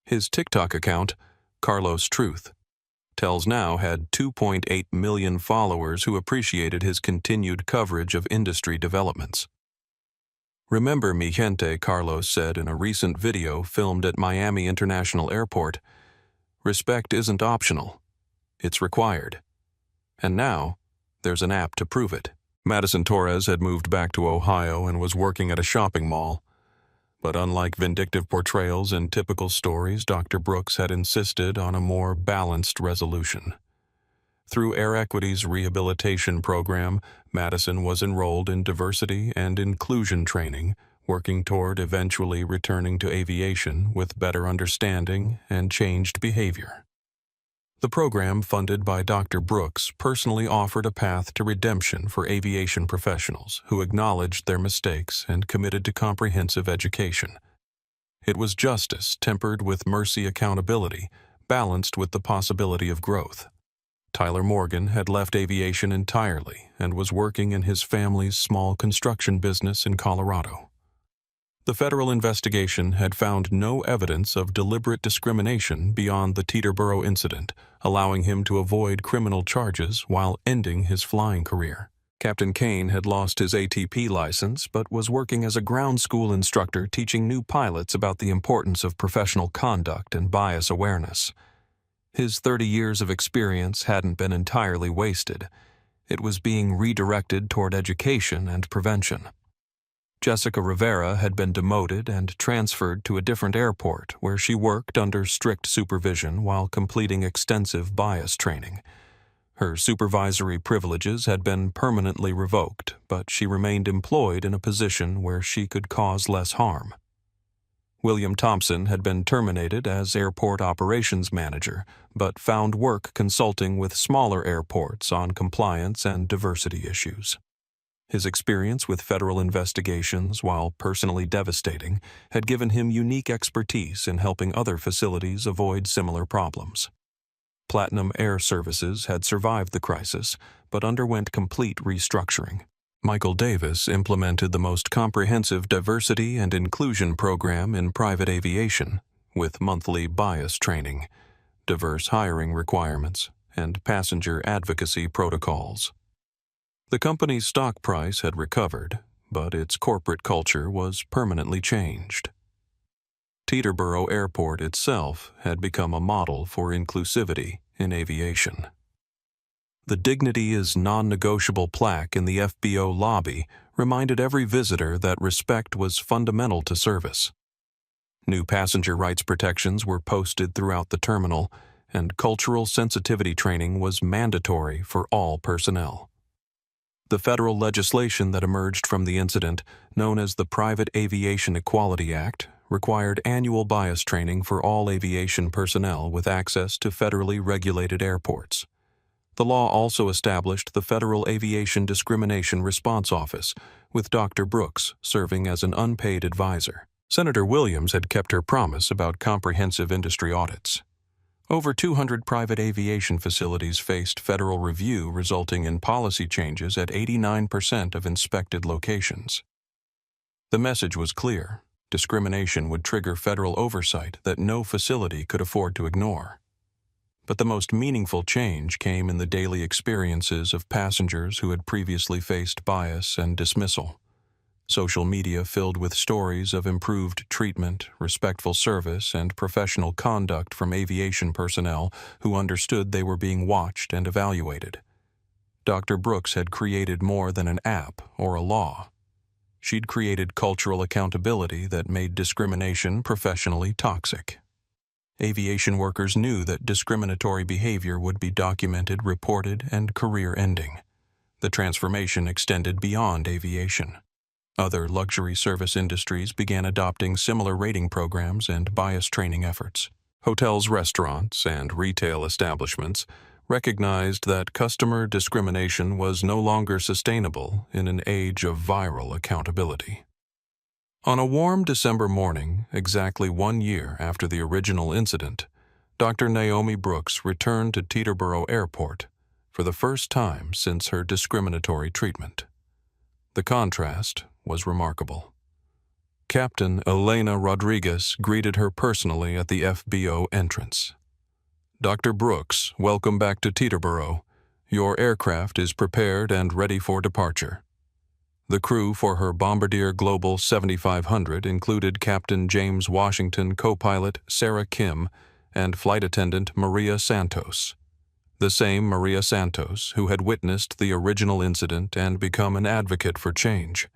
His TikTok account, Carlos Truth, Tells now had 2.8 million followers who appreciated his continued coverage of industry developments. "Remember mi gente," Carlos said in a recent video filmed at Miami International Airport. "Respect isn't optional. It's required. And now, there's an app to prove it." Madison Torres had moved back to Ohio and was working at a shopping mall. But unlike vindictive portrayals in typical stories, Dr. Brooks had insisted on a more balanced resolution. Through Air Equity's rehabilitation program, Madison was enrolled in diversity and inclusion training, working toward eventually returning to aviation with better understanding and changed behavior. The program, funded by Dr. Brooks, personally offered a path to redemption for aviation professionals who acknowledged their mistakes and committed to comprehensive education. It was justice tempered with mercy accountability, balanced with the possibility of growth. Tyler Morgan had left aviation entirely and was working in his family's small construction business in Colorado. The federal investigation had found no evidence of deliberate discrimination beyond the Teterboro incident, allowing him to avoid criminal charges while ending his flying career. Captain Kane had lost his ATP license but was working as a ground school instructor teaching new pilots about the importance of professional conduct and bias awareness. His 30 years of experience hadn't been entirely wasted. It was being redirected toward education and prevention. Jessica Rivera had been demoted and transferred to a different airport where she worked under strict supervision while completing extensive bias training. Her supervisory privileges had been permanently revoked, but she remained employed in a position where she could cause less harm. William Thompson had been terminated as airport operations manager, but found work consulting with smaller airports on compliance and diversity issues. His experience with federal investigations, while personally devastating, had given him unique expertise in helping other facilities avoid similar problems. Platinum Air Services had survived the crisis, but underwent complete restructuring. Michael Davis implemented the most comprehensive diversity and inclusion program in private aviation, with monthly bias training, diverse hiring requirements, and passenger advocacy protocols. The company's stock price had recovered, but its corporate culture was permanently changed. Teterboro Airport itself had become a model for inclusivity in aviation. The Dignity is Non-Negotiable plaque in the FBO lobby reminded every visitor that respect was fundamental to service. New passenger rights protections were posted throughout the terminal, and cultural sensitivity training was mandatory for all personnel. The federal legislation that emerged from the incident, known as the Private Aviation Equality Act, required annual bias training for all aviation personnel with access to federally regulated airports. The law also established the Federal Aviation Discrimination Response Office, with Dr. Brooks serving as an unpaid advisor. Senator Williams had kept her promise about comprehensive industry audits. Over 200 private aviation facilities faced federal review, resulting in policy changes at 89% of inspected locations. The message was clear. Discrimination would trigger federal oversight that no facility could afford to ignore. But the most meaningful change came in the daily experiences of passengers who had previously faced bias and dismissal. Social media filled with stories of improved treatment, respectful service, and professional conduct from aviation personnel who understood they were being watched and evaluated. Dr. Brooks had created more than an app or a law. She'd created cultural accountability that made discrimination professionally toxic. Aviation workers knew that discriminatory behavior would be documented, reported, and career-ending. The transformation extended beyond aviation. Other luxury service industries began adopting similar rating programs and bias training efforts. Hotels, restaurants, and retail establishments recognized that customer discrimination was no longer sustainable in an age of viral accountability. On a warm December morning, exactly 1 year after the original incident, Dr. Naomi Brooks returned to Teterboro Airport for the first time since her discriminatory treatment. The contrast was remarkable. Captain Elena Rodriguez greeted her personally at the FBO entrance. "Dr. Brooks, welcome back to Teterboro. Your aircraft is prepared and ready for departure." The crew for her Bombardier Global 7500 included Captain James Washington, co-pilot Sarah Kim, and flight attendant Maria Santos. The same Maria Santos who had witnessed the original incident and become an advocate for change.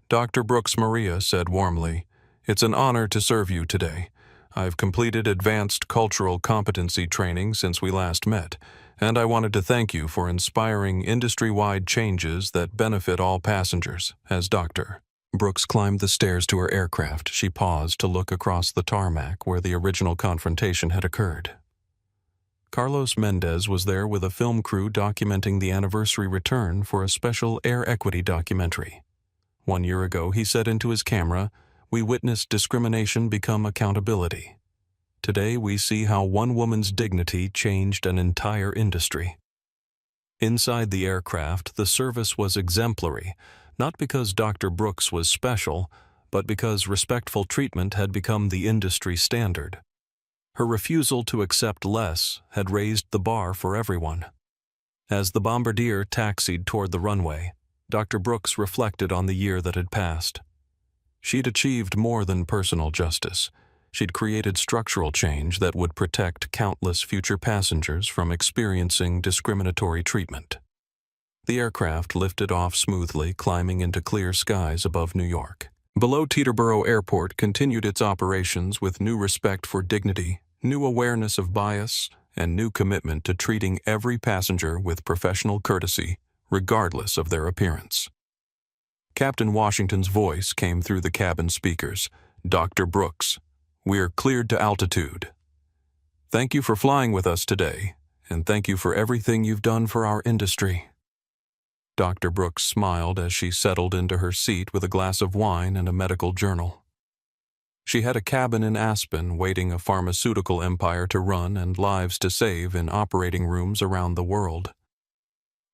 Dr. Brooks Maria said warmly, "It's an honor to serve you today. I've completed advanced cultural competency training since we last met, and I wanted to thank you for inspiring industry-wide changes that benefit all passengers." As Dr. Brooks climbed the stairs to her aircraft, she paused to look across the tarmac where the original confrontation had occurred. Carlos Mendez was there with a film crew documenting the anniversary return for a special Air Equity documentary. 1 year ago, he said into his camera, "We witnessed discrimination become accountability. Today, we see how one woman's dignity changed an entire industry." Inside the aircraft, the service was exemplary, not because Dr. Brooks was special, but because respectful treatment had become the industry standard. Her refusal to accept less had raised the bar for everyone. As the Bombardier taxied toward the runway, Dr. Brooks reflected on the year that had passed. She'd achieved more than personal justice. She'd created structural change that would protect countless future passengers from experiencing discriminatory treatment. The aircraft lifted off smoothly, climbing into clear skies above New York. Below Teterboro Airport continued its operations with new respect for dignity, new awareness of bias, and new commitment to treating every passenger with professional courtesy, regardless of their appearance. Captain Washington's voice came through the cabin speakers. "Dr. Brooks, we're cleared to altitude. Thank you for flying with us today, and thank you for everything you've done for our industry." Dr. Brooks smiled as she settled into her seat with a glass of wine and a medical journal. She had a cabin in Aspen waiting a pharmaceutical empire to run and lives to save in operating rooms around the world.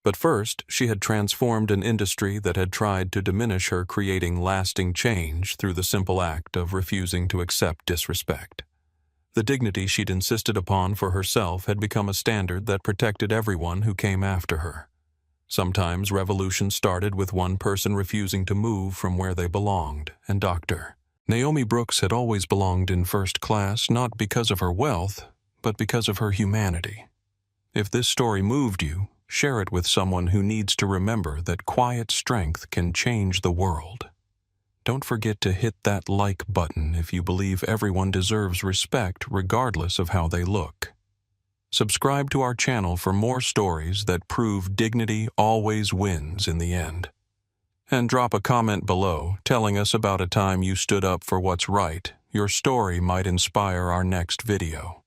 But first, she had transformed an industry that had tried to diminish her, creating lasting change through the simple act of refusing to accept disrespect. The dignity she'd insisted upon for herself had become a standard that protected everyone who came after her. Sometimes revolutions started with one person refusing to move from where they belonged, and Dr. Naomi Brooks had always belonged in first class, not because of her wealth, but because of her humanity. If this story moved you, share it with someone who needs to remember that quiet strength can change the world. Don't forget to hit that like button if you believe everyone deserves respect regardless of how they look. Subscribe to our channel for more stories that prove dignity always wins in the end. And drop a comment below telling us about a time you stood up for what's right. Your story might inspire our next video.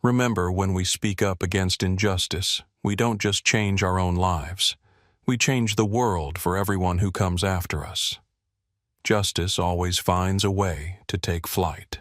Remember, when we speak up against injustice, we don't just change our own lives. We change the world for everyone who comes after us. Justice always finds a way to take flight.